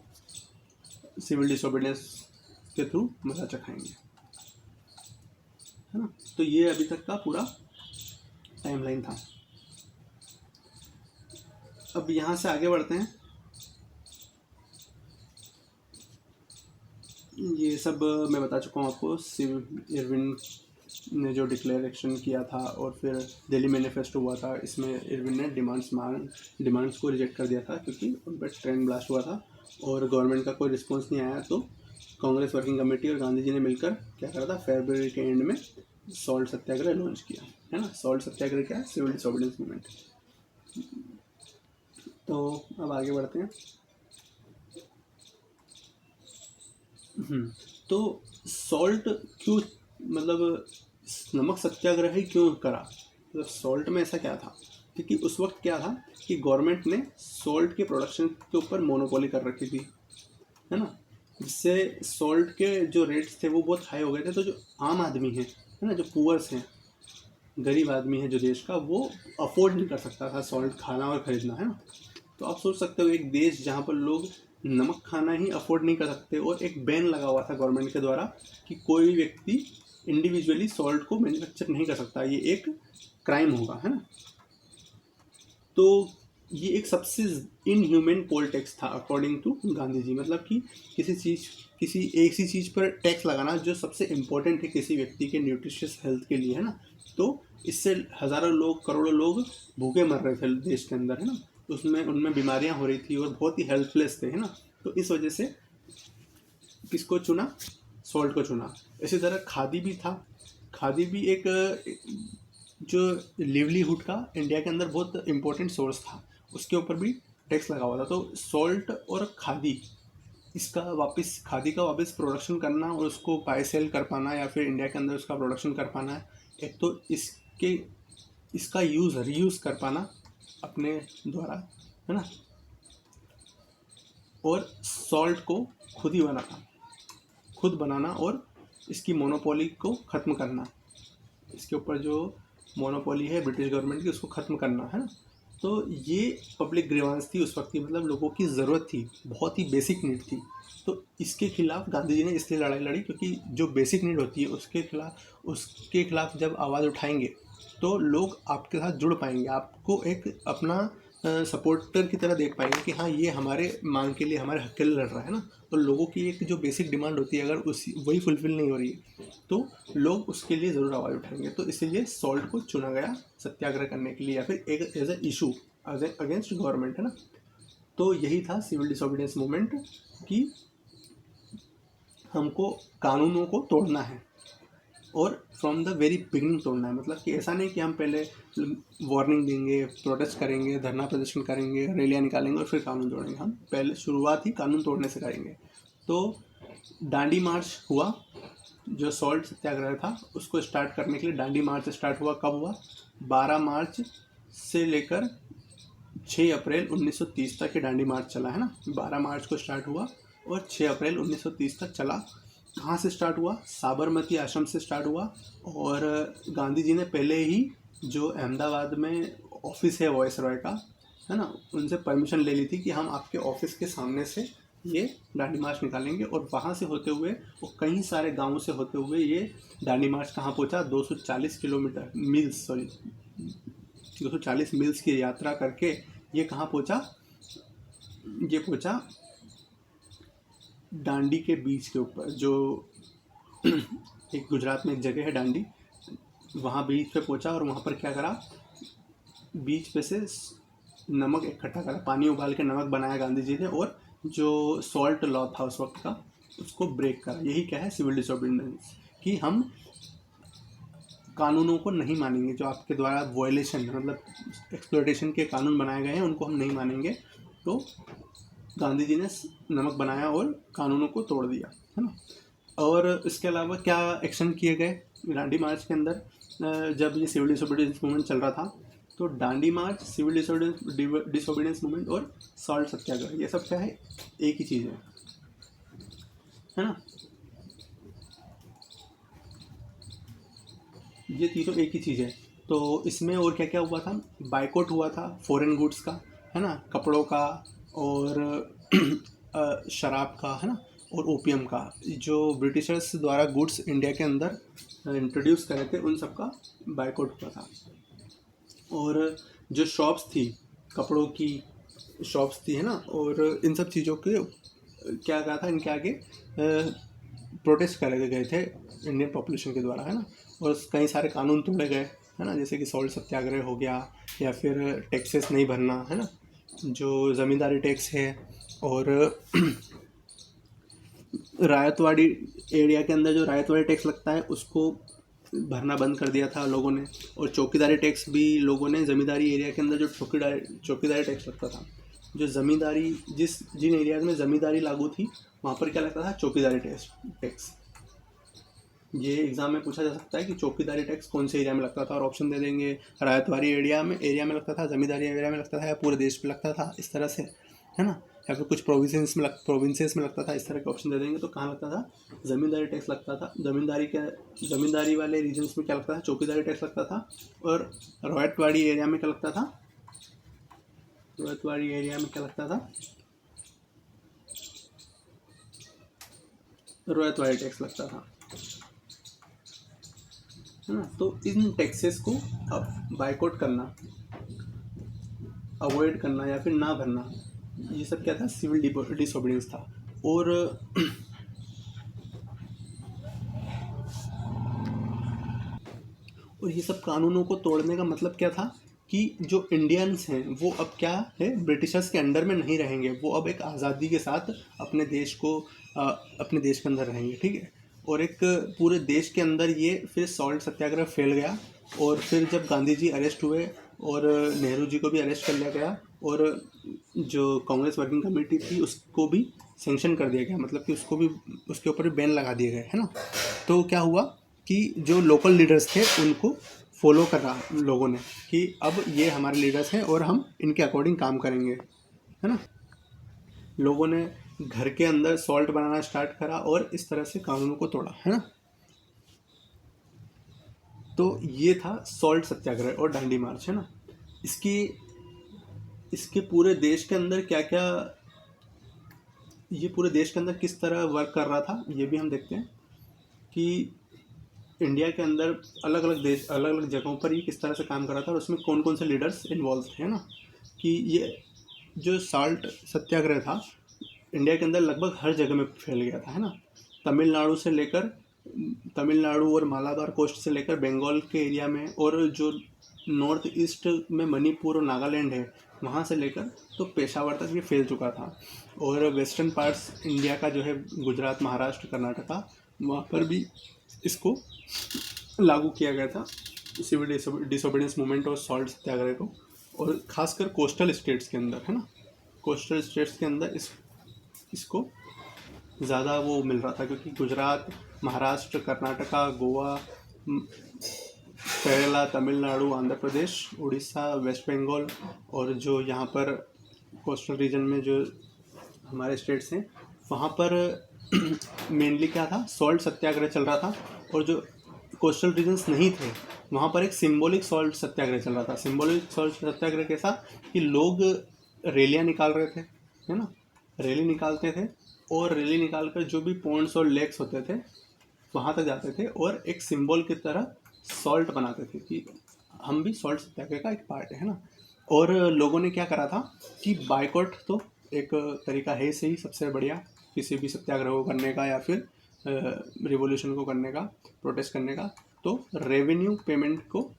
सिविल डिसोबीडियंस के थ्रू मजा चखाएंगे, है ना। तो ये अभी तक का पूरा टाइमलाइन था। अब यहाँ से आगे बढ़ते हैं। ये सब मैं बता चुका हूँ आपको, इरविन ने जो डिक्लेरेशन किया था और फिर दिल्ली मैनिफेस्टो हुआ था, इसमें इरविन ने डिमांड्स को रिजेक्ट कर दिया था क्योंकि उन पर ट्रेन ब्लास्ट हुआ था और गवर्नमेंट का कोई रिस्पॉन्स नहीं आया। तो कांग्रेस वर्किंग कमेटी और गांधी जी ने मिलकर क्या करा था, फरवरी के एंड में सॉल्ट सत्याग्रह लॉन्च किया, है ना। सॉल्ट सत्याग्रह क्या है, सिविल डिसोबीडियंस मूवमेंट। तो अब आगे बढ़ते हैं। तो सॉल्ट क्यों, मतलब नमक सत्याग्रह ही क्यों करा, मतलब सॉल्ट में ऐसा क्या था, क्योंकि उस वक्त क्या था कि गवर्नमेंट ने सॉल्ट के प्रोडक्शन के ऊपर मोनोपोली कर रखी थी, है ना। जिससे सॉल्ट के जो रेट्स थे वो बहुत हाई हो गए थे। तो जो आम आदमी है ना, जो पुअर्स हैं, गरीब आदमी है जो देश का, वो अफोर्ड नहीं कर सकता था सॉल्ट खाना और ख़रीदना, है ना। तो आप सोच सकते हो एक देश जहाँ पर लोग नमक खाना ही अफोर्ड नहीं कर सकते, और एक बैन लगा हुआ था गवर्नमेंट के द्वारा कि कोई व्यक्ति इंडिविजुअली सॉल्ट को मैन्युफैक्चर नहीं कर सकता, ये एक क्राइम होगा, है ना। तो ये एक सबसे इनह्यूमन पोल टैक्स था अकॉर्डिंग टू गांधी जी। मतलब कि किसी एक सी चीज़ पर टैक्स लगाना जो सबसे इम्पोर्टेंट है किसी व्यक्ति के न्यूट्रिशियस हेल्थ के लिए, है ना। तो इससे हज़ारों लोग, करोड़ों लोग भूखे मर रहे थे देश के अंदर, है ना। उसमें उनमें बीमारियां हो रही थी और बहुत ही हेल्पलेस थे, है ना। तो इस वजह से किसको चुना, सॉल्ट को चुना। इसी तरह खादी भी था। खादी भी एक जो लिवलीहुड का इंडिया के अंदर बहुत इम्पोर्टेंट सोर्स था, उसके ऊपर भी टैक्स लगा हुआ था। तो सॉल्ट और खादी, इसका वापस, खादी का वापस प्रोडक्शन करना और उसको बाय सेल कर पाना या फिर इंडिया के अंदर उसका प्रोडक्शन कर पाना है, एक तो इसका यूज़ रीयूज़ कर पाना अपने द्वारा, है ना। और सॉल्ट को खुद बनाना और इसकी मोनोपोली को ख़त्म करना, इसके ऊपर जो मोनोपोली है ब्रिटिश गवर्नमेंट की उसको ख़त्म करना, है ना। तो ये पब्लिक ग्रीवांस थी उस वक्त की, मतलब लोगों की ज़रूरत थी, बहुत ही बेसिक नीड थी। तो इसके खिलाफ गांधी जी ने इसलिए लड़ाई लड़ी क्योंकि जो बेसिक नीड होती है उसके खिलाफ जब आवाज़ उठाएंगे तो लोग आपके साथ जुड़ पाएंगे, आपको एक अपना सपोर्टर की तरह देख पाएंगे कि हाँ ये हमारे मांग के लिए, हमारे हक के लिए लड़ रहा है ना। तो लोगों की एक जो बेसिक डिमांड होती है, अगर उसी वही फुलफिल नहीं हो रही है तो लोग उसके लिए ज़रूर आवाज़ उठाएंगे। तो इसीलिए सॉल्ट को चुना गया सत्याग्रह करने के लिए या फिर एक as a issue against government, है ना। तो यही था सिविल डिसोबीडियंस मूवमेंट कि हमको कानूनों को तोड़ना है और फ्रॉम द वेरी बिगनिंग तोड़ना है। मतलब कि ऐसा नहीं कि हम पहले वार्निंग देंगे, प्रोटेस्ट करेंगे, धरना प्रदर्शन करेंगे, रैलियाँ निकालेंगे और फिर कानून तोड़ेंगे। हम पहले शुरुआत ही कानून तोड़ने से करेंगे। तो डांडी मार्च हुआ, जो सॉल्ट सत्याग्रह था उसको स्टार्ट करने के लिए डांडी मार्च स्टार्ट हुआ। कब हुआ? 12 मार्च से लेकर 6 अप्रैल 1930 तक ये डांडी मार्च चला, है ना। 12 मार्च को स्टार्ट हुआ और 6 अप्रैल 1930 तक चला। कहाँ से स्टार्ट हुआ? साबरमती आश्रम से स्टार्ट हुआ। और गांधी जी ने पहले ही जो अहमदाबाद में ऑफिस है वॉइस रॉय का, है ना, उनसे परमिशन ले ली थी कि हम आपके ऑफिस के सामने से ये डांडी मार्च निकालेंगे। और वहाँ से होते हुए और कई सारे गाँवों से होते हुए ये डांडी मार्च कहाँ पहुँचा? 240 मील्स की यात्रा करके ये कहाँ पहुँचा? ये पहुँचा डांडी के बीच के ऊपर, जो एक गुजरात में एक जगह है डांडी, वहाँ बीच पे पहुँचा। और वहाँ पर क्या करा? बीच पे से नमक इकट्ठा करा, पानी उबाल के नमक बनाया गांधी जी ने, और जो सॉल्ट लॉ था उस वक्त का उसको ब्रेक करा। यही क्या है? सिविल डिसोबीडियंस, कि हम कानूनों को नहीं मानेंगे, जो आपके द्वारा वायलेशन, मतलब एक्सप्लॉयटेशन के कानून बनाए गए हैं उनको हम नहीं मानेंगे। तो गांधी जी ने नमक बनाया और कानूनों को तोड़ दिया, है ना। और इसके अलावा क्या एक्शन किए गए डांडी मार्च के अंदर? जब ये सिविल डिसोबीडियंस मूवमेंट चल रहा था तो डांडी मार्च, सिविल डिसोबीडियंस मूवमेंट और सॉल्ट सत्याग्रह, ये सब क्या है? एक ही चीज़ है ना। ये तीनों एक ही चीज़ है। तो इसमें और क्या क्या हुआ था? बाइकआउट हुआ था फॉरेन गुड्स का, है ना, कपड़ों का और शराब का, है ना, और ओपियम का। जो ब्रिटिशर्स द्वारा गुड्स इंडिया के अंदर इंट्रोड्यूस करे थे उन सब का बाइकआउट हुआ था। और जो शॉप्स थी, कपड़ों की शॉप्स थी, है ना, और इन सब चीज़ों के क्या कहा था, इनके आगे प्रोटेस्ट करे गए थे इंडियन पॉपुलेशन के द्वारा, है ना। और कई सारे कानून तोड़े गए, है ना, जैसे कि सॉल्ट सत्याग्रह हो गया, या फिर टैक्सेस नहीं भरना, है ना, जो ज़मींदारी टैक्स है। और रायतवाड़ी एरिया के अंदर जो रायतवाड़ी टैक्स लगता है उसको भरना बंद कर दिया था लोगों ने। और चौकीदारी टैक्स भी लोगों ने, ज़मींदारी एरिया के अंदर जो चौकीदारी टैक्स लगता था, जो ज़मींदारी जिन एरियाज में ज़मींदारी लागू थी वहाँ पर क्या लगता था? चौकीदारी टैक्स। ये एग्ज़ाम में पूछा जा सकता है कि चौकीदारी टैक्स कौन से एरिया में लगता था, और ऑप्शन दे देंगे रायतवाड़ी एरिया में लगता था, ज़मींदारी एरिया में लगता था, या पूरे देश में लगता था, इस तरह से, है ना, या फिर कुछ प्रोविंसेस में लगता था, इस तरह के ऑप्शन दे देंगे। तो कहाँ लगता था? ज़मींदारी टैक्स लगता था। ज़मींदारी वाले रीजन्स में क्या लगता था? चौकीदारी टैक्स लगता था। और रायतवाड़ी एरिया में क्या लगता था? रायतवाड़ी एरिया में क्या लगता था? रायतवाड़ी टैक्स लगता था, है ना। तो इन टैक्सेस को अब बाइकआउट करना, अवॉइड करना या फिर ना भरना, ये सब क्या था, सिविल डिसोबीडियंस था। और ये सब कानूनों को तोड़ने का मतलब क्या था कि जो इंडियंस हैं वो अब क्या है, ब्रिटिशर्स के अंडर में नहीं रहेंगे, वो अब एक आज़ादी के साथ अपने देश को अपने देश के अंदर रहेंगे, ठीक है। और एक पूरे देश के अंदर ये फिर सॉल्ट सत्याग्रह फैल गया, और फिर जब गांधी जी अरेस्ट हुए और नेहरू जी को भी अरेस्ट कर लिया गया, और जो कांग्रेस वर्किंग कमेटी थी उसको भी सेंक्शन कर दिया गया, मतलब कि उसको भी, उसके ऊपर भी बैन लगा दिए गए, है ना। तो क्या हुआ कि जो लोकल लीडर्स थे उनको फॉलो करा लोगों ने कि अब ये हमारे लीडर्स हैं और हम इनके अकॉर्डिंग काम करेंगे, है ना। लोगों ने घर के अंदर सॉल्ट बनाना स्टार्ट करा और इस तरह से कानूनों को तोड़ा, है ना। तो ये था सॉल्ट सत्याग्रह और दांडी मार्च, है ना। इसकी इसके पूरे देश के अंदर क्या क्या, ये पूरे देश के अंदर किस तरह वर्क कर रहा था ये भी हम देखते हैं कि इंडिया के अंदर अलग अलग देश, अलग अलग जगहों पर ये किस तरह से काम कर रहा था और उसमें कौन कौन से लीडर्स इन्वॉल्व थे, है ना। कि ये जो साल्ट सत्याग्रह था इंडिया के अंदर लगभग हर जगह में फैल गया था, है ना। तमिलनाडु से लेकर, तमिलनाडु और मालाबार कोस्ट से लेकर बंगाल के एरिया में, और जो नॉर्थ ईस्ट में मणिपुर और नागालैंड है वहाँ से लेकर तो पेशावर तक ये फैल चुका था। और वेस्टर्न पार्ट्स इंडिया का जो है, गुजरात, महाराष्ट्र, कर्नाटका, वहाँ पर भी इसको लागू किया गया था, सिविल डिसोबीडियंस मूवमेंट और सॉल्ट सत्याग्रह को। और खासकर कोस्टल स्टेट्स के अंदर, है ना, कोस्टल स्टेट्स के अंदर इसको ज़्यादा वो मिल रहा था, क्योंकि गुजरात, महाराष्ट्र, कर्नाटका, गोवा, केरला, तमिलनाडु, आंध्र प्रदेश, उड़ीसा, वेस्ट बंगाल, और जो यहाँ पर कोस्टल रीजन में जो हमारे स्टेट्स हैं वहाँ पर मेनली क्या था, सॉल्ट सत्याग्रह चल रहा था। और जो कोस्टल रीजन्स नहीं थे वहाँ पर एक सिंबॉलिक सॉल्ट सत्याग्रह चल रहा था। सिंबॉलिक सॉल्ट सत्याग्रह कैसा कि लोग रैलियाँ निकाल रहे थे, है ना, रैली निकालते थे, और रैली निकाल कर जो भी पॉन्ड्स और लेक्स होते थे वहाँ तक जाते थे और एक सिंबल की तरह सॉल्ट बनाते थे कि हम भी सॉल्ट सत्याग्रह का एक पार्ट है ना। और लोगों ने क्या करा था कि बाइकआउट तो एक तरीका है सही, सबसे बढ़िया किसी भी सत्याग्रह को करने का या फिर रिवॉल्यूशन को करने का, प्रोटेस्ट करने का। तो रेवेन्यू पेमेंट को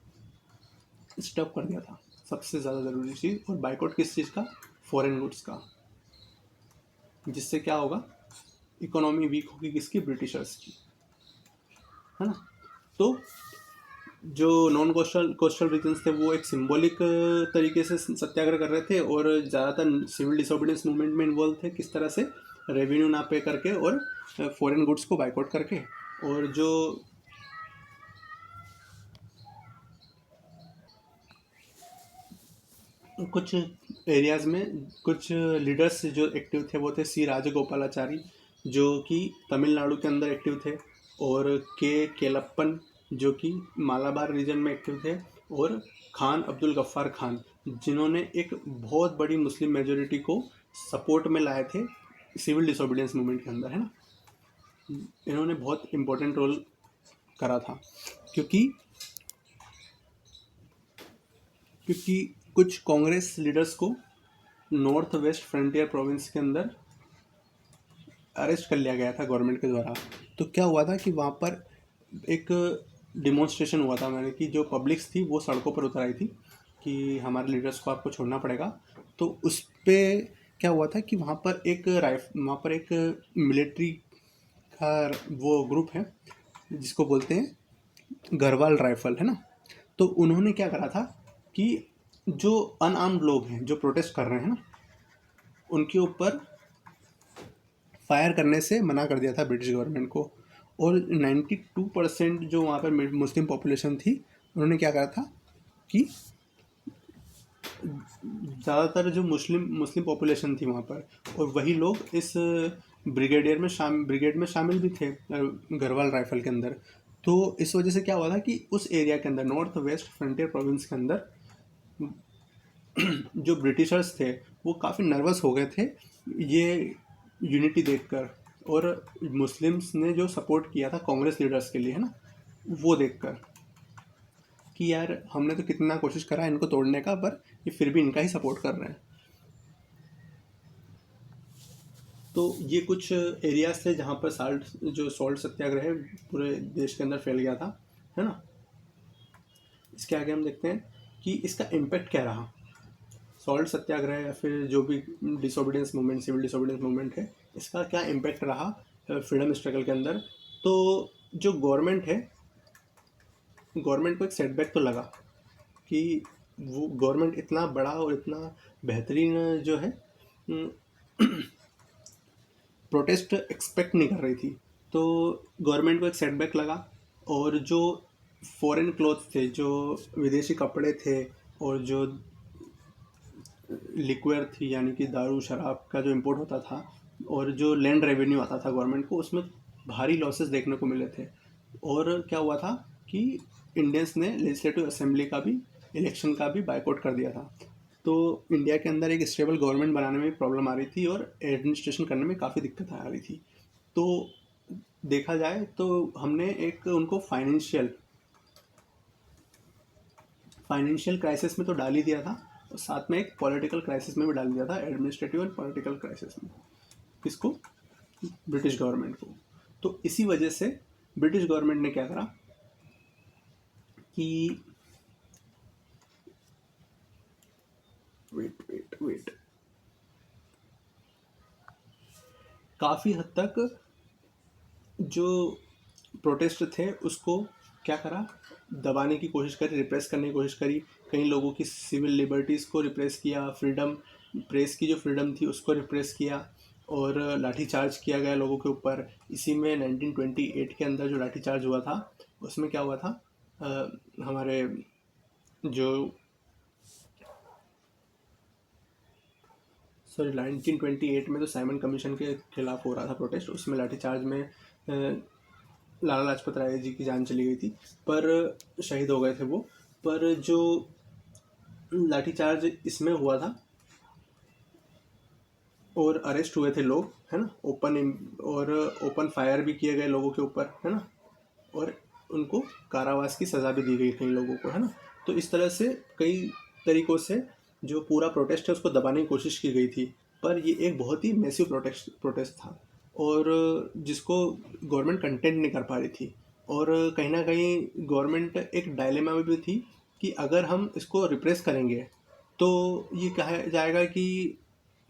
स्टॉप कर दिया था, सबसे ज़्यादा ज़रूरी चीज़। और बाइकआउट किस चीज़ का, फॉरेन गुड्स का, जिससे क्या होगा, इकोनॉमी वीक होगी किसकी, ब्रिटिशर्स की, है ना। तो जो नॉन कोस्टल रीजन्स थे वो एक सिंबॉलिक तरीके से सत्याग्रह कर रहे थे, और ज़्यादातर सिविल डिसोबीडियंस मूवमेंट में इन्वॉल्व थे, किस तरह से, रेवेन्यू ना पे करके और फॉरेन गुड्स को बाइकआउट करके। और जो कुछ एरियाज़ में कुछ लीडर्स जो एक्टिव थे वो थे सी राजगोपालाचारी, जो कि तमिलनाडु के अंदर एक्टिव थे, और के केलप्पन जो कि मालाबार रीजन में एक्टिव थे, और खान अब्दुल गफ्फार खान जिन्होंने एक बहुत बड़ी मुस्लिम मेजोरिटी को सपोर्ट में लाए थे सिविल डिसोबीडियंस मूवमेंट के अंदर, है ना। इन्होंने बहुत इम्पोर्टेंट रोल करा था, क्योंकि कुछ कांग्रेस लीडर्स को नॉर्थ वेस्ट फ्रंटियर प्रोविंस के अंदर अरेस्ट कर लिया गया था गवर्नमेंट के द्वारा। तो क्या हुआ था कि वहाँ पर एक डिमॉन्स्ट्रेशन हुआ था, मैंने कि जो पब्लिक्स थी वो सड़कों पर उतर आई थी कि हमारे लीडर्स को आपको छोड़ना पड़ेगा। तो उस पर क्या हुआ था कि वहाँ पर एक मिलिट्री का वो ग्रुप है जिसको बोलते हैं गढ़वाल राइफल, है ना। तो उन्होंने क्या करा था कि जो अनआर्म्ड लोग हैं जो प्रोटेस्ट कर रहे हैं ना, उनके ऊपर फायर करने से मना कर दिया था ब्रिटिश गवर्नमेंट को। और 92% जो वहाँ पर मुस्लिम पॉपुलेशन थी उन्होंने क्या करा था कि ज़्यादातर जो मुस्लिम पॉपुलेशन थी वहाँ पर, और वही लोग इस ब्रिगेड में शामिल भी थे गढ़वाल राइफल के अंदर। तो इस वजह से क्या हुआ था कि उस एरिया के अंदर, नॉर्थ वेस्ट फ्रंटियर प्रोविंस के अंदर, जो ब्रिटिशर्स थे वो काफ़ी नर्वस हो गए थे ये यूनिटी देखकर, और मुस्लिम्स ने जो सपोर्ट किया था कांग्रेस लीडर्स के लिए, है ना, वो देखकर। कि यार हमने तो कितना कोशिश करा इनको तोड़ने का, पर ये फिर भी इनका ही सपोर्ट कर रहे हैं। तो ये कुछ एरियाज थे जहाँ पर सॉल्ट सत्याग्रह है पूरे देश के अंदर फैल गया था, है ना। इसके आगे हम देखते हैं कि इसका इम्पैक्ट क्या रहा, सॉल्ट सत्याग्रह या फिर जो भी disobedience movement, civil disobedience movement है, इसका क्या इम्पैक्ट रहा फ्रीडम स्ट्रगल के अंदर। तो जो गवर्नमेंट है, गवर्नमेंट को एक सेटबैक तो लगा कि वो गवर्नमेंट इतना बड़ा और इतना बेहतरीन जो है प्रोटेस्ट एक्सपेक्ट नहीं कर रही थी। तो गवर्नमेंट को एक सेटबैक लगा, और जो फॉरेन क्लोथ्स थे, जो विदेशी कपड़े थे, और जो लिक्विड थी यानी कि दारू शराब का जो इंपोर्ट होता था, और जो लैंड रेवेन्यू आता था गवर्नमेंट को, उसमें भारी लॉसेस देखने को मिले थे। और क्या हुआ था कि इंडियंस ने लेजिस्लेटिव असेंबली का भी, इलेक्शन का भी बायकॉट कर दिया था। तो इंडिया के अंदर एक स्टेबल गवर्नमेंट बनाने में प्रॉब्लम आ रही थी, और एडमिनिस्ट्रेशन करने में काफ़ी दिक्कत आ रही थी। तो देखा जाए तो हमने एक उनको फाइनेंशियल क्राइसिस में तो डाल ही दिया था, और साथ में एक पॉलिटिकल क्राइसिस में भी डाल दिया था, एडमिनिस्ट्रेटिव एंड पॉलिटिकल क्राइसिस में। किसको? ब्रिटिश गवर्नमेंट को। तो इसी वजह से ब्रिटिश गवर्नमेंट ने क्या करा कि वेट काफ़ी हद तक जो प्रोटेस्ट थे उसको क्या करा, दबाने की कोशिश करी, रिप्रेस करने की कोशिश करी। कई लोगों की सिविल लिबर्टीज़ को रिप्रेस किया, फ्रीडम, प्रेस की जो फ्रीडम थी उसको रिप्रेस किया, और लाठीचार्ज किया गया लोगों के ऊपर। इसी में 1928 के अंदर जो लाठीचार्ज हुआ था, उसमें क्या हुआ था, हमारे जो 1928 में तो साइमन कमीशन के खिलाफ हो रहा था प्रोटेस्ट, उसमें लाठीचार्ज में लाला लाजपत राय जी की जान चली गई थी, पर शहीद हो गए थे वो। पर जो लाठीचार्ज इसमें हुआ था और अरेस्ट हुए थे लोग, है ना, ओपन फायर भी किए गए लोगों के ऊपर, है ना, और उनको कारावास की सज़ा भी दी गई कई लोगों को, है ना। तो इस तरह से कई तरीक़ों से जो पूरा प्रोटेस्ट है उसको दबाने की कोशिश की गई थी, पर ये एक बहुत ही मैसिव प्रोटेस्ट था, और जिसको गवर्नमेंट कंटेंट नहीं कर पा रही थी। और कहीं ना कहीं गवर्नमेंट एक डायलेमा में भी थी कि अगर हम इसको रिप्रेस करेंगे तो ये कहा जाएगा कि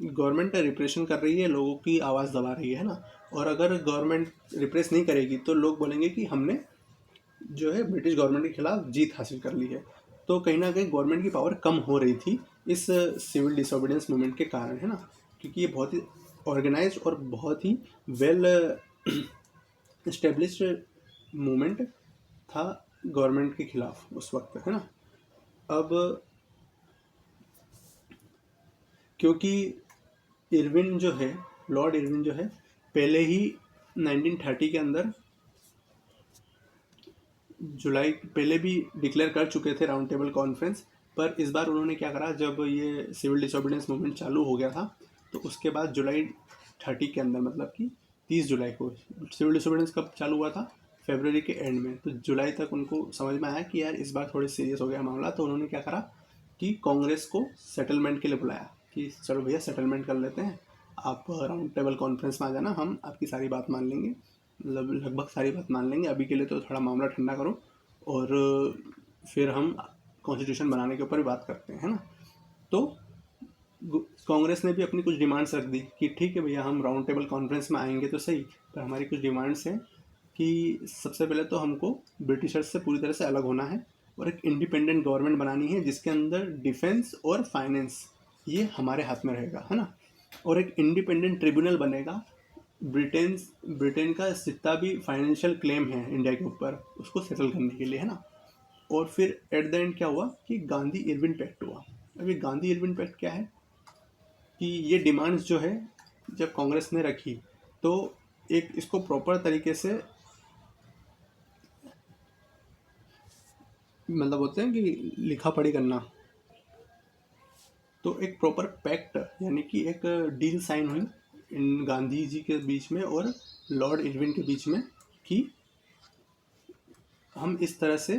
गवर्नमेंट रिप्रेशन कर रही है, लोगों की आवाज़ दबा रही है ना। और अगर गवर्नमेंट रिप्रेस नहीं करेगी तो लोग बोलेंगे कि हमने जो है ब्रिटिश गवर्नमेंट के खिलाफ जीत हासिल कर ली है। तो कहीं ना कहीं गवर्नमेंट की पावर कम हो रही थी इस सिविल डिसोबीडियंस मूवमेंट के कारण, है ना, क्योंकि ये बहुत ही ऑर्गेनाइज्ड और बहुत ही वेल इस्टेब्लिश्ड मूवमेंट था गवर्नमेंट के खिलाफ उस वक्त, है ना। अब क्योंकि इरविन जो है, लॉर्ड इरविन जो है, पहले ही 1930 के अंदर जुलाई पहले भी डिक्लेयर कर चुके थे राउंड टेबल कॉन्फ्रेंस। पर इस बार उन्होंने क्या करा, जब ये सिविल डिसोबीडियंस मूवमेंट चालू हो गया था तो उसके बाद जुलाई 30 के अंदर, मतलब कि 30 जुलाई को, सिविल डिसोबीडियंस कब चालू हुआ था, फरवरी के एंड में, तो जुलाई तक उनको समझ में आया कि यार इस बार थोड़ी सीरियस हो गया मामला। तो उन्होंने क्या करा कि कांग्रेस को सेटलमेंट के लिए बुलाया कि चलो भैया सेटलमेंट कर लेते हैं, आप राउंड टेबल कॉन्फ्रेंस में आ जाना, हम आपकी सारी बात मान लेंगे, मतलब लगभग सारी बात मान लेंगे, अभी के लिए तो थोड़ा मामला ठंडा करो, और फिर हम कॉन्स्टिट्यूशन बनाने के ऊपर भी बात करते हैं, है ना। तो कांग्रेस ने भी अपनी कुछ डिमांड्स रख दी कि ठीक है भैया, हम राउंड टेबल कॉन्फ्रेंस में आएंगे तो सही, पर हमारी कुछ डिमांड्स हैं कि सबसे पहले तो हमको ब्रिटिशर्स से पूरी तरह से अलग होना है, और एक इंडिपेंडेंट गवर्नमेंट बनानी है जिसके अंदर डिफेंस और फाइनेंस ये हमारे हाथ में रहेगा, है ना। और एक इंडिपेंडेंट ट्रिब्यूनल बनेगा, ब्रिटेन का जितना भी फाइनेंशियल क्लेम है इंडिया के ऊपर उसको सेटल करने के लिए, है ना। और फिर एट द एंड क्या हुआ कि गांधी इरविन पैक्ट हुआ। अभी गांधी इरविन पैक्ट क्या है कि ये डिमांड्स जो है जब कांग्रेस ने रखी तो एक इसको प्रॉपर तरीके से, मतलब होते हैं कि लिखा पढ़ी करना, तो एक प्रॉपर पैक्ट यानी कि एक डील साइन हुई इन गांधी जी के बीच में और लॉर्ड इरविन के बीच में कि हम इस तरह से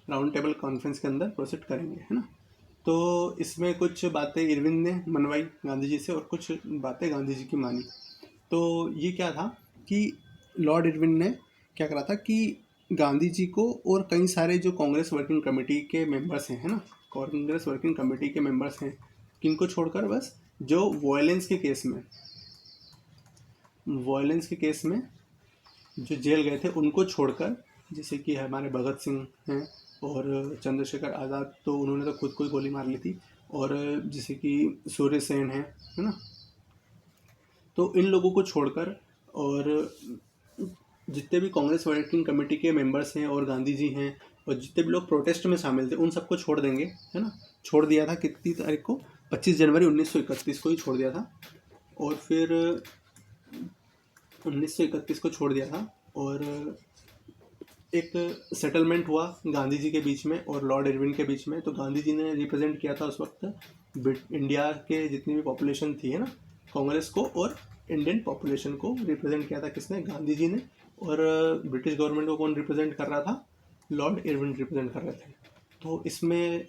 राउंड टेबल कॉन्फ्रेंस के अंदर प्रोसीड करेंगे, है ना। तो इसमें कुछ बातें इरविन ने मनवाई गांधी जी से और कुछ बातें गांधी जी की मानी। तो ये क्या था कि लॉर्ड इरविन ने क्या करा था कि गांधी जी को और कई सारे जो कांग्रेस वर्किंग कमेटी के मेंबर्स हैं, है ना, कांग्रेस वर्किंग कमेटी के मेंबर्स हैं, किनको छोड़कर, बस जो वायलेंस के केस में जो जेल गए थे उनको छोड़कर, जैसे कि हमारे भगत सिंह हैं और चंद्रशेखर आज़ाद, तो उन्होंने तो खुद को ही गोली मार ली थी, और जैसे कि सूर्य सेन है ना, तो इन लोगों को छोड़कर और जितने भी कांग्रेस वर्किंग कमेटी के मेंबर्स हैं और गांधी जी हैं और जितने भी लोग प्रोटेस्ट में शामिल थे उन सबको छोड़ देंगे, है ना। छोड़ दिया था कितनी तारीख को, 25 जनवरी 1931 को ही छोड़ दिया था। और फिर 1931 को छोड़ दिया था और एक सेटलमेंट हुआ गांधी जी के बीच में और लॉर्ड इरविन के बीच में। तो गांधी जी ने रिप्रेजेंट किया था उस वक्त इंडिया के जितनी भी पॉपुलेशन थी, है ना, कांग्रेस को, और इंडियन पॉपुलेशन को रिप्रेजेंट किया था किसने, गांधी जी ने। और ब्रिटिश गवर्नमेंट को कौन रिप्रेजेंट कर रहा था, लॉर्ड इरविन रिप्रेजेंट कर रहे थे। तो इसमें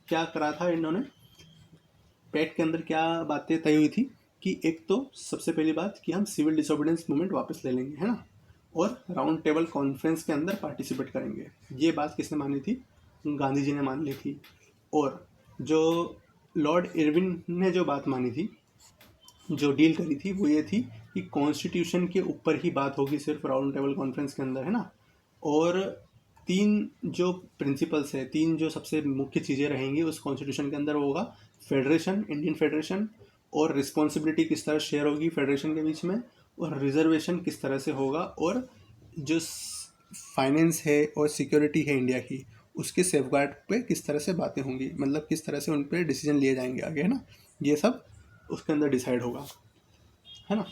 क्या करा था इन्होंने, पैक्ट के अंदर क्या बातें तय हुई थी कि एक तो सबसे पहली बात कि हम सिविल डिसोबीडियंस मूवमेंट वापस ले लेंगे, है ना, और राउंड टेबल कॉन्फ्रेंस के अंदर पार्टिसिपेट करेंगे। ये बात किसने मानी थी, गांधी जी ने मान ली थी। और जो लॉर्ड इरविन ने जो बात मानी थी, जो डील करी थी, वो ये थी कि कॉन्स्टिट्यूशन के ऊपर ही बात होगी सिर्फ राउंड टेबल कॉन्फ्रेंस के अंदर, है ना। और 3 जो प्रिंसिपल्स है, 3 जो सबसे मुख्य चीज़ें रहेंगी उस कॉन्स्टिट्यूशन के अंदर, वो होगा फेडरेशन, इंडियन फेडरेशन, और रिस्पॉन्सिबिलिटी किस तरह शेयर होगी फेडरेशन के बीच में, और रिजर्वेशन किस तरह से होगा, और जो फाइनेंस है और सिक्योरिटी है इंडिया की, उसके सेफगार्ड पे किस तरह से बातें होंगी, मतलब किस तरह से उन पर डिसीजन लिए जाएंगे आगे, है ना। ये सब उसके अंदर डिसाइड होगा, है ना।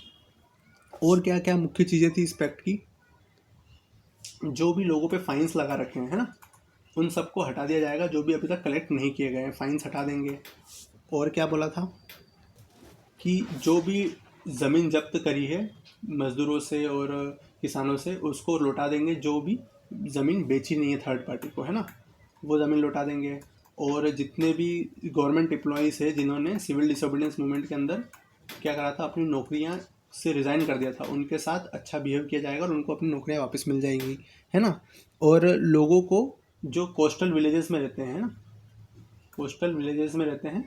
और क्या क्या मुख्य चीज़ें थी इस पैक्ट की, जो भी लोगों पे फाइन्स लगा रखे हैं, है ना, उन सबको हटा दिया जाएगा, जो भी अभी तक कलेक्ट नहीं किए गए हैं फाइन्स हटा देंगे। और क्या बोला था कि जो भी ज़मीन जब्त करी है मज़दूरों से और किसानों से, उसको लौटा देंगे, जो भी ज़मीन बेची नहीं है थर्ड पार्टी को, है ना, वो ज़मीन लौटा देंगे। और जितने भी गवर्नमेंट एम्प्लॉयज़ है जिन्होंने सिविल डिसोबीडियंस मूवमेंट के अंदर क्या करा था, अपनी नौकरियां से रिज़ाइन कर दिया था, उनके साथ अच्छा बिहेव किया जाएगा और उनको अपनी नौकरियां वापस मिल जाएंगी, है ना। और लोगों को जो कोस्टल विलेजेस में रहते हैं ना, कोस्टल विलेजेस में रहते हैं,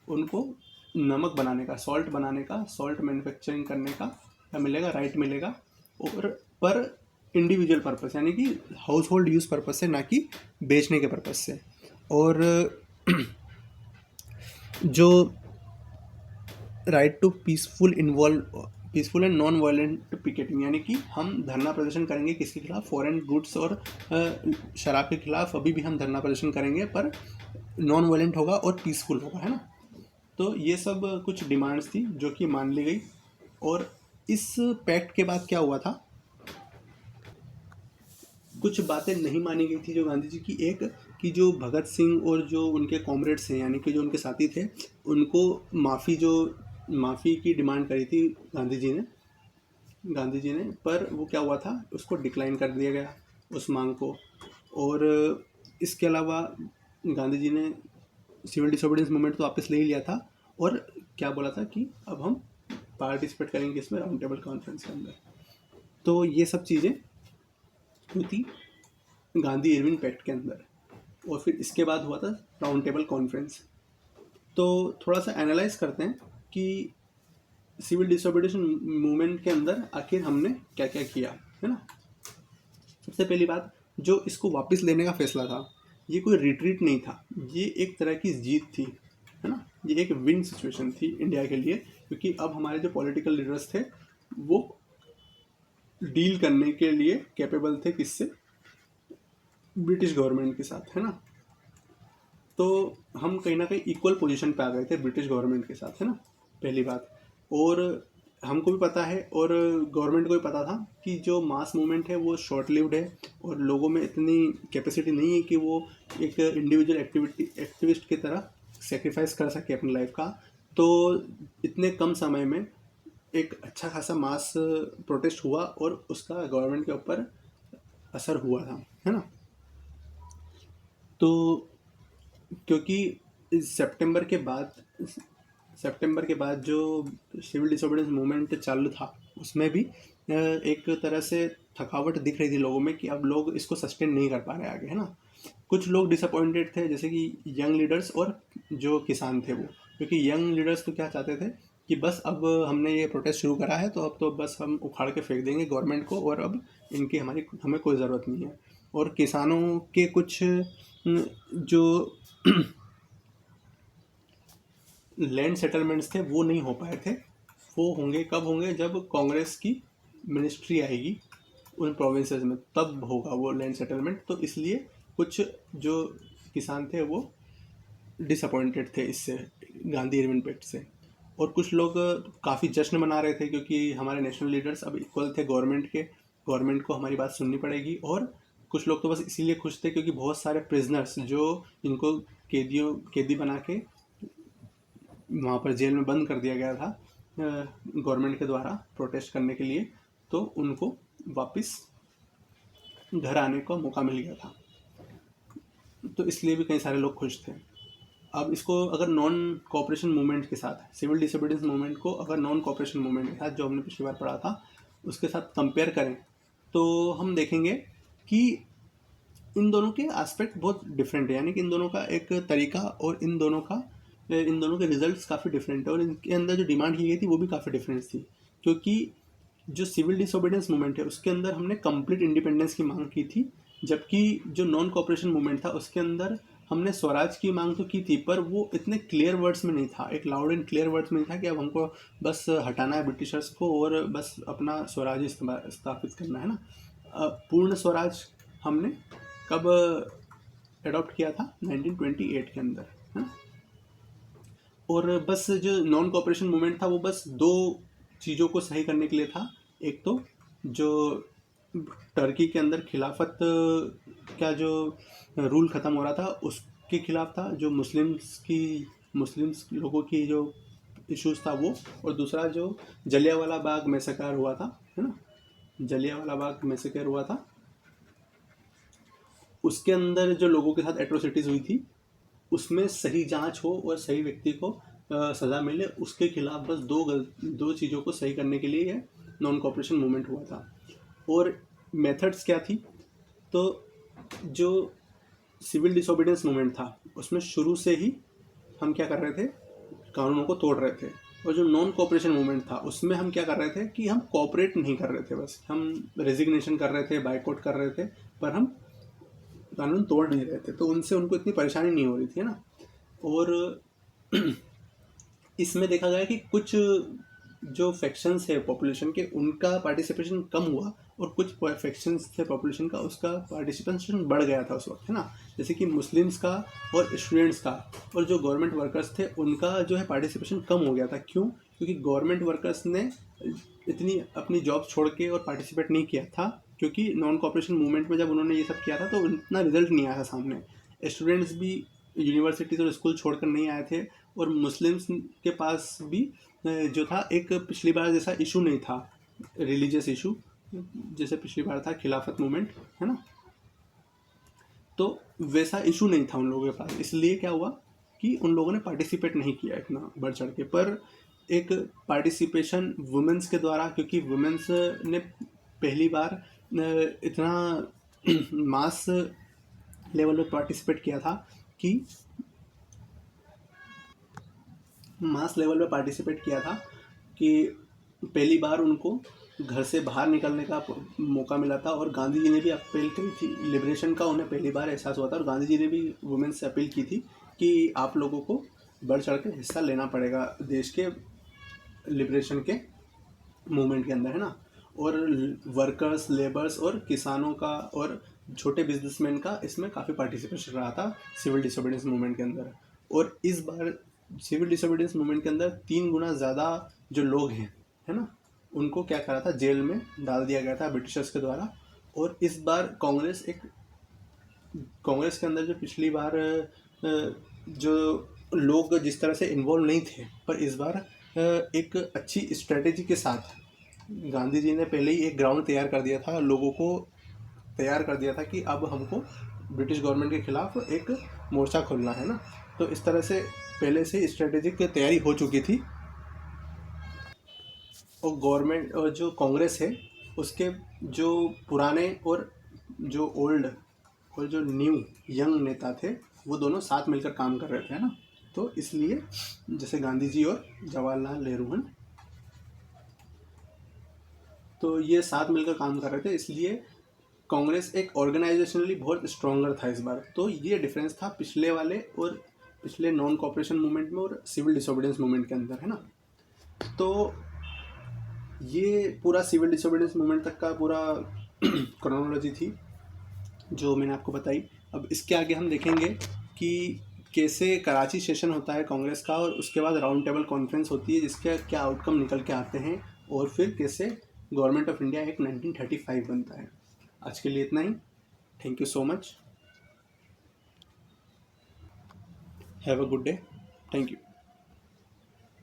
उनको नमक बनाने का, सॉल्ट बनाने का, सॉल्ट मैन्युफैक्चरिंग करने का क्या मिलेगा, राइट मिलेगा। और पर इंडिविजुअल पर्पस, यानी कि हाउस होल्ड यूज़ पर्पस से, ना कि बेचने के पर्पस से। और जो right to peaceful and non violent picketing, यानी कि हम धरना प्रदर्शन करेंगे किसके खिलाफ, फॉरेन गुड्स और शराब के खिलाफ अभी भी हम धरना प्रदर्शन करेंगे, पर नॉन वायलेंट होगा और पीसफुल होगा, है ना। तो ये सब कुछ डिमांड्स थी जो कि मान ली गई। और इस पैक्ट के बाद क्या हुआ था, कुछ बातें नहीं मानी गई थी जो गांधी जी की, एक कि जो भगत सिंह और जो उनके कॉमरेड्स हैं, यानी कि जो उनके साथी थे, उनको माफ़ी की डिमांड करी थी गांधी जी ने, पर वो क्या हुआ था, उसको डिक्लाइन कर दिया गया उस मांग को। और इसके अलावा गांधी जी ने सिविल डिसोबीडियंस मूवमेंट तो वापस ले ही लिया था, और क्या बोला था कि अब हम पार्टिसिपेट करेंगे इसमें राउंड टेबल कॉन्फ्रेंस के अंदर। तो ये सब चीज़ें हुई गांधी इरविन पैक्ट के अंदर। और फिर इसके बाद हुआ था राउंड टेबल कॉन्फ्रेंस। तो थोड़ा सा एनालाइज करते हैं कि सिविल डिसोबीडियंस मूवमेंट के अंदर आखिर हमने क्या क्या किया, है ना। सबसे पहली बात, जो इसको वापस लेने का फैसला था, ये कोई रिट्रीट नहीं था, ये एक तरह की जीत थी, है ना। ये एक विन सिचुएशन थी इंडिया के लिए, क्योंकि अब हमारे जो पॉलिटिकल लीडर्स थे वो डील करने के लिए कैपेबल थे, किससे, ब्रिटिश गवर्नमेंट के साथ, है ना। तो हम कहीं ना कहीं इक्वल पोजीशन पे आ गए थे ब्रिटिश गवर्नमेंट के साथ, है ना, पहली बात। और हमको भी पता है और गवर्नमेंट को भी पता था कि जो मास मूवमेंट है वो शॉर्ट लिव्ड है और लोगों में इतनी कैपेसिटी नहीं है कि वो एक इंडिविजुअल एक्टिविस्ट की तरह सेक्रीफाइस कर सके अपनी लाइफ का। तो इतने कम समय में एक अच्छा खासा मास प्रोटेस्ट हुआ और उसका गवर्नमेंट के ऊपर असर हुआ था, है ना। तो क्योंकि सितंबर के बाद जो सिविल डिसोबीडियंस मूवमेंट चालू था, उसमें भी एक तरह से थकावट दिख रही थी लोगों में कि अब लोग इसको सस्टेन नहीं कर पा रहे आगे, है ना। कुछ लोग डिसअपॉइंटेड थे, जैसे कि यंग लीडर्स और जो किसान थे वो, क्योंकि यंग लीडर्स तो क्या चाहते थे कि बस अब हमने ये प्रोटेस्ट शुरू करा है तो अब तो बस हम उखाड़ के फेंक देंगे गवर्नमेंट को, और अब इनकी हमें कोई ज़रूरत नहीं है। और किसानों के कुछ जो लैंड सेटलमेंट्स थे वो नहीं हो पाए थे। वो होंगे, कब होंगे, जब कांग्रेस की मिनिस्ट्री आएगी उन प्रोविंसेस में, तब होगा वो लैंड सेटलमेंट। तो इसलिए कुछ जो किसान थे वो डिसअपॉइंटेड थे इससे, गांधी इरविन पैक्ट से। और कुछ लोग काफ़ी जश्न मना रहे थे क्योंकि हमारे नेशनल लीडर्स अब इक्वल थे गवर्नमेंट को हमारी बात सुननी पड़ेगी। और कुछ लोग तो बस इसीलिए खुश थे क्योंकि बहुत सारे प्रिजनर्स जो इनको कैदी बना के वहाँ पर जेल में बंद कर दिया गया था गवर्नमेंट के द्वारा प्रोटेस्ट करने के लिए, तो उनको वापस घर आने का मौका मिल गया था। तो इसलिए भी कई सारे लोग खुश थे। अब इसको अगर नॉन कोऑपरेशन मूवमेंट के साथ, सिविल डिसोबीडियंस मूवमेंट को अगर नॉन कोऑपरेशन मूवमेंट के साथ, जो हमने पिछली बार पढ़ा था, उसके साथ कंपेयर करें तो हम देखेंगे कि इन दोनों के एस्पेक्ट बहुत डिफरेंट है। यानी कि इन दोनों का एक तरीका और इन दोनों के रिजल्ट्स काफ़ी डिफरेंट है, और इनके अंदर जो डिमांड की गई थी वो भी काफ़ी डिफरेंट थी। क्योंकि जो सिविल डिसोबीडियंस मूवमेंट है उसके अंदर हमने कंप्लीट इंडिपेंडेंस की मांग की थी, जबकि जो नॉन कोऑपरेशन मूवमेंट था उसके अंदर हमने स्वराज की मांग तो की थी, पर वो इतने क्लियर वर्ड्स में नहीं था, एक लाउड एंड क्लियर वर्ड्स में नहीं था कि अब हमको बस हटाना है ब्रिटिशर्स को और बस अपना स्वराज स्थापित करना है ना। पूर्ण स्वराज हमने कब अडॉप्ट किया था? 1928 के अंदर, है ना। और बस जो नॉन कोऑपरेशन मूवमेंट था वो बस दो चीज़ों को सही करने के लिए था। एक तो जो टर्की के अंदर खिलाफत का जो रूल ख़त्म हो रहा था उसके खिलाफ था, जो मुस्लिम्स लोगों की जो इश्यूज था वो, और दूसरा जो जलियांवाला बाग मैसेकर हुआ था, है ना, जलियांवाला बाग मैसेकर हुआ था, उसके अंदर जो लोगों के साथ एट्रोसिटीज़ हुई थी उसमें सही जांच हो और सही व्यक्ति को सज़ा मिले, उसके खिलाफ बस दो चीज़ों को सही करने के लिए यह नॉन कोऑपरेशन मूवमेंट हुआ था। और मेथड्स क्या थी? तो जो सिविल डिसोबीडियंस मूवमेंट था उसमें शुरू से ही हम क्या कर रहे थे? कानूनों को तोड़ रहे थे। और जो नॉन कोऑपरेशन मूवमेंट था उसमें हम क्या कर रहे थे कि हम कोऑपरेट नहीं कर रहे थे, बस हम रेजिग्नेशन कर रहे थे, बाइकआउट कर रहे थे, पर हम कानून तोड़ नहीं रहे थे। तो उनसे उनको इतनी परेशानी नहीं हो रही थी, है ना। और इसमें देखा गया कि कुछ जो फैक्शंस है पॉपुलेशन के उनका पार्टिसिपेशन कम हुआ, और कुछ फैक्शंस थे पॉपुलेशन का उसका पार्टिसिपेशन बढ़ गया था उस वक्त, है ना। जैसे कि मुस्लिम्स का और स्टूडेंट्स का और जो गवर्नमेंट वर्कर्स थे उनका जो है पार्टिसिपेशन कम हो गया था। क्यों? क्योंकि गवर्नमेंट वर्कर्स ने इतनी अपनी जॉब छोड़ के और पार्टिसिपेट नहीं किया था, क्योंकि नॉन कोऑपरेशन मूवमेंट में जब उन्होंने ये सब किया था तो इतना रिजल्ट नहीं आया था सामने। स्टूडेंट्स भी यूनिवर्सिटीज़ और स्कूल छोड़कर नहीं आए थे, और मुस्लिम्स के पास भी जो था एक पिछली बार जैसा इशू नहीं था, रिलीजियस इशू जैसे पिछली बार था खिलाफत मूवमेंट, है ना। तो वैसा इशू नहीं था उन लोगों के पास, इसलिए क्या हुआ कि उन लोगों ने पार्टिसिपेट नहीं किया इतना बढ़ चढ़ के। पर एक पार्टिसिपेशन वुमेंस के द्वारा, क्योंकि वुमेंस ने पहली बार इतना मास लेवल पर पार्टिसिपेट किया था कि पहली बार उनको घर से बाहर निकलने का मौका मिला था। और गांधी जी ने भी अपील की थी, लिबरेशन का उन्हें पहली बार एहसास हुआ था, और गांधी जी ने भी वुमेन से अपील की थी कि आप लोगों को बढ़ चढ़ के हिस्सा लेना पड़ेगा देश के लिबरेशन के मूवमेंट के अंदर, है ना। और वर्कर्स, लेबर्स और किसानों का और छोटे बिजनेसमैन का इसमें काफ़ी पार्टिसिपेशन रहा था सिविल डिसोबीडियंस मूवमेंट के अंदर। और इस बार सिविल डिसोबीडियंस मूवमेंट के अंदर 3 गुना ज़्यादा जो लोग हैं, है ना, उनको क्या करा था? जेल में डाल दिया गया था ब्रिटिशर्स के द्वारा। और इस बार कांग्रेस के अंदर जो पिछली बार जो लोग जिस तरह से इन्वॉल्व नहीं थे, पर इस बार एक अच्छी स्ट्रेटेजी के साथ गांधी जी ने पहले ही एक ग्राउंड तैयार कर दिया था, लोगों को तैयार कर दिया था कि अब हमको ब्रिटिश गवर्नमेंट के खिलाफ एक मोर्चा खोलना है ना। तो इस तरह से पहले से स्ट्रेटेजिक तैयारी हो चुकी थी। और गवर्नमेंट और जो कांग्रेस है उसके जो पुराने और जो ओल्ड और जो न्यू यंग नेता थे वो दोनों साथ मिलकर काम कर रहे थे, है ना। तो इसलिए जैसे गांधी जी और जवाहरलाल नेहरू हैं, तो ये साथ मिलकर काम कर रहे थे, इसलिए कांग्रेस एक ऑर्गेनाइजेशनली बहुत स्ट्रॉन्गर था इस बार। तो ये डिफरेंस था पिछले वाले और पिछले नॉन कॉपरेशन मूवमेंट में और सिविल डिसोबीडियंस मूवमेंट के अंदर, है ना। तो ये पूरा सिविल डिसोबीडियंस मूवमेंट तक का पूरा क्रोनोलॉजी थी जो मैंने आपको बताई। अब इसके आगे हम देखेंगे कि कैसे कराची सेशन होता है कांग्रेस का और उसके बाद राउंड टेबल कॉन्फ्रेंस होती है जिसके क्या आउटकम निकल के आते हैं, और फिर कैसे गवर्नमेंट ऑफ इंडिया एक 1935 बनता है। आज के लिए इतना ही। Thank you so much. Have a good day. Thank you.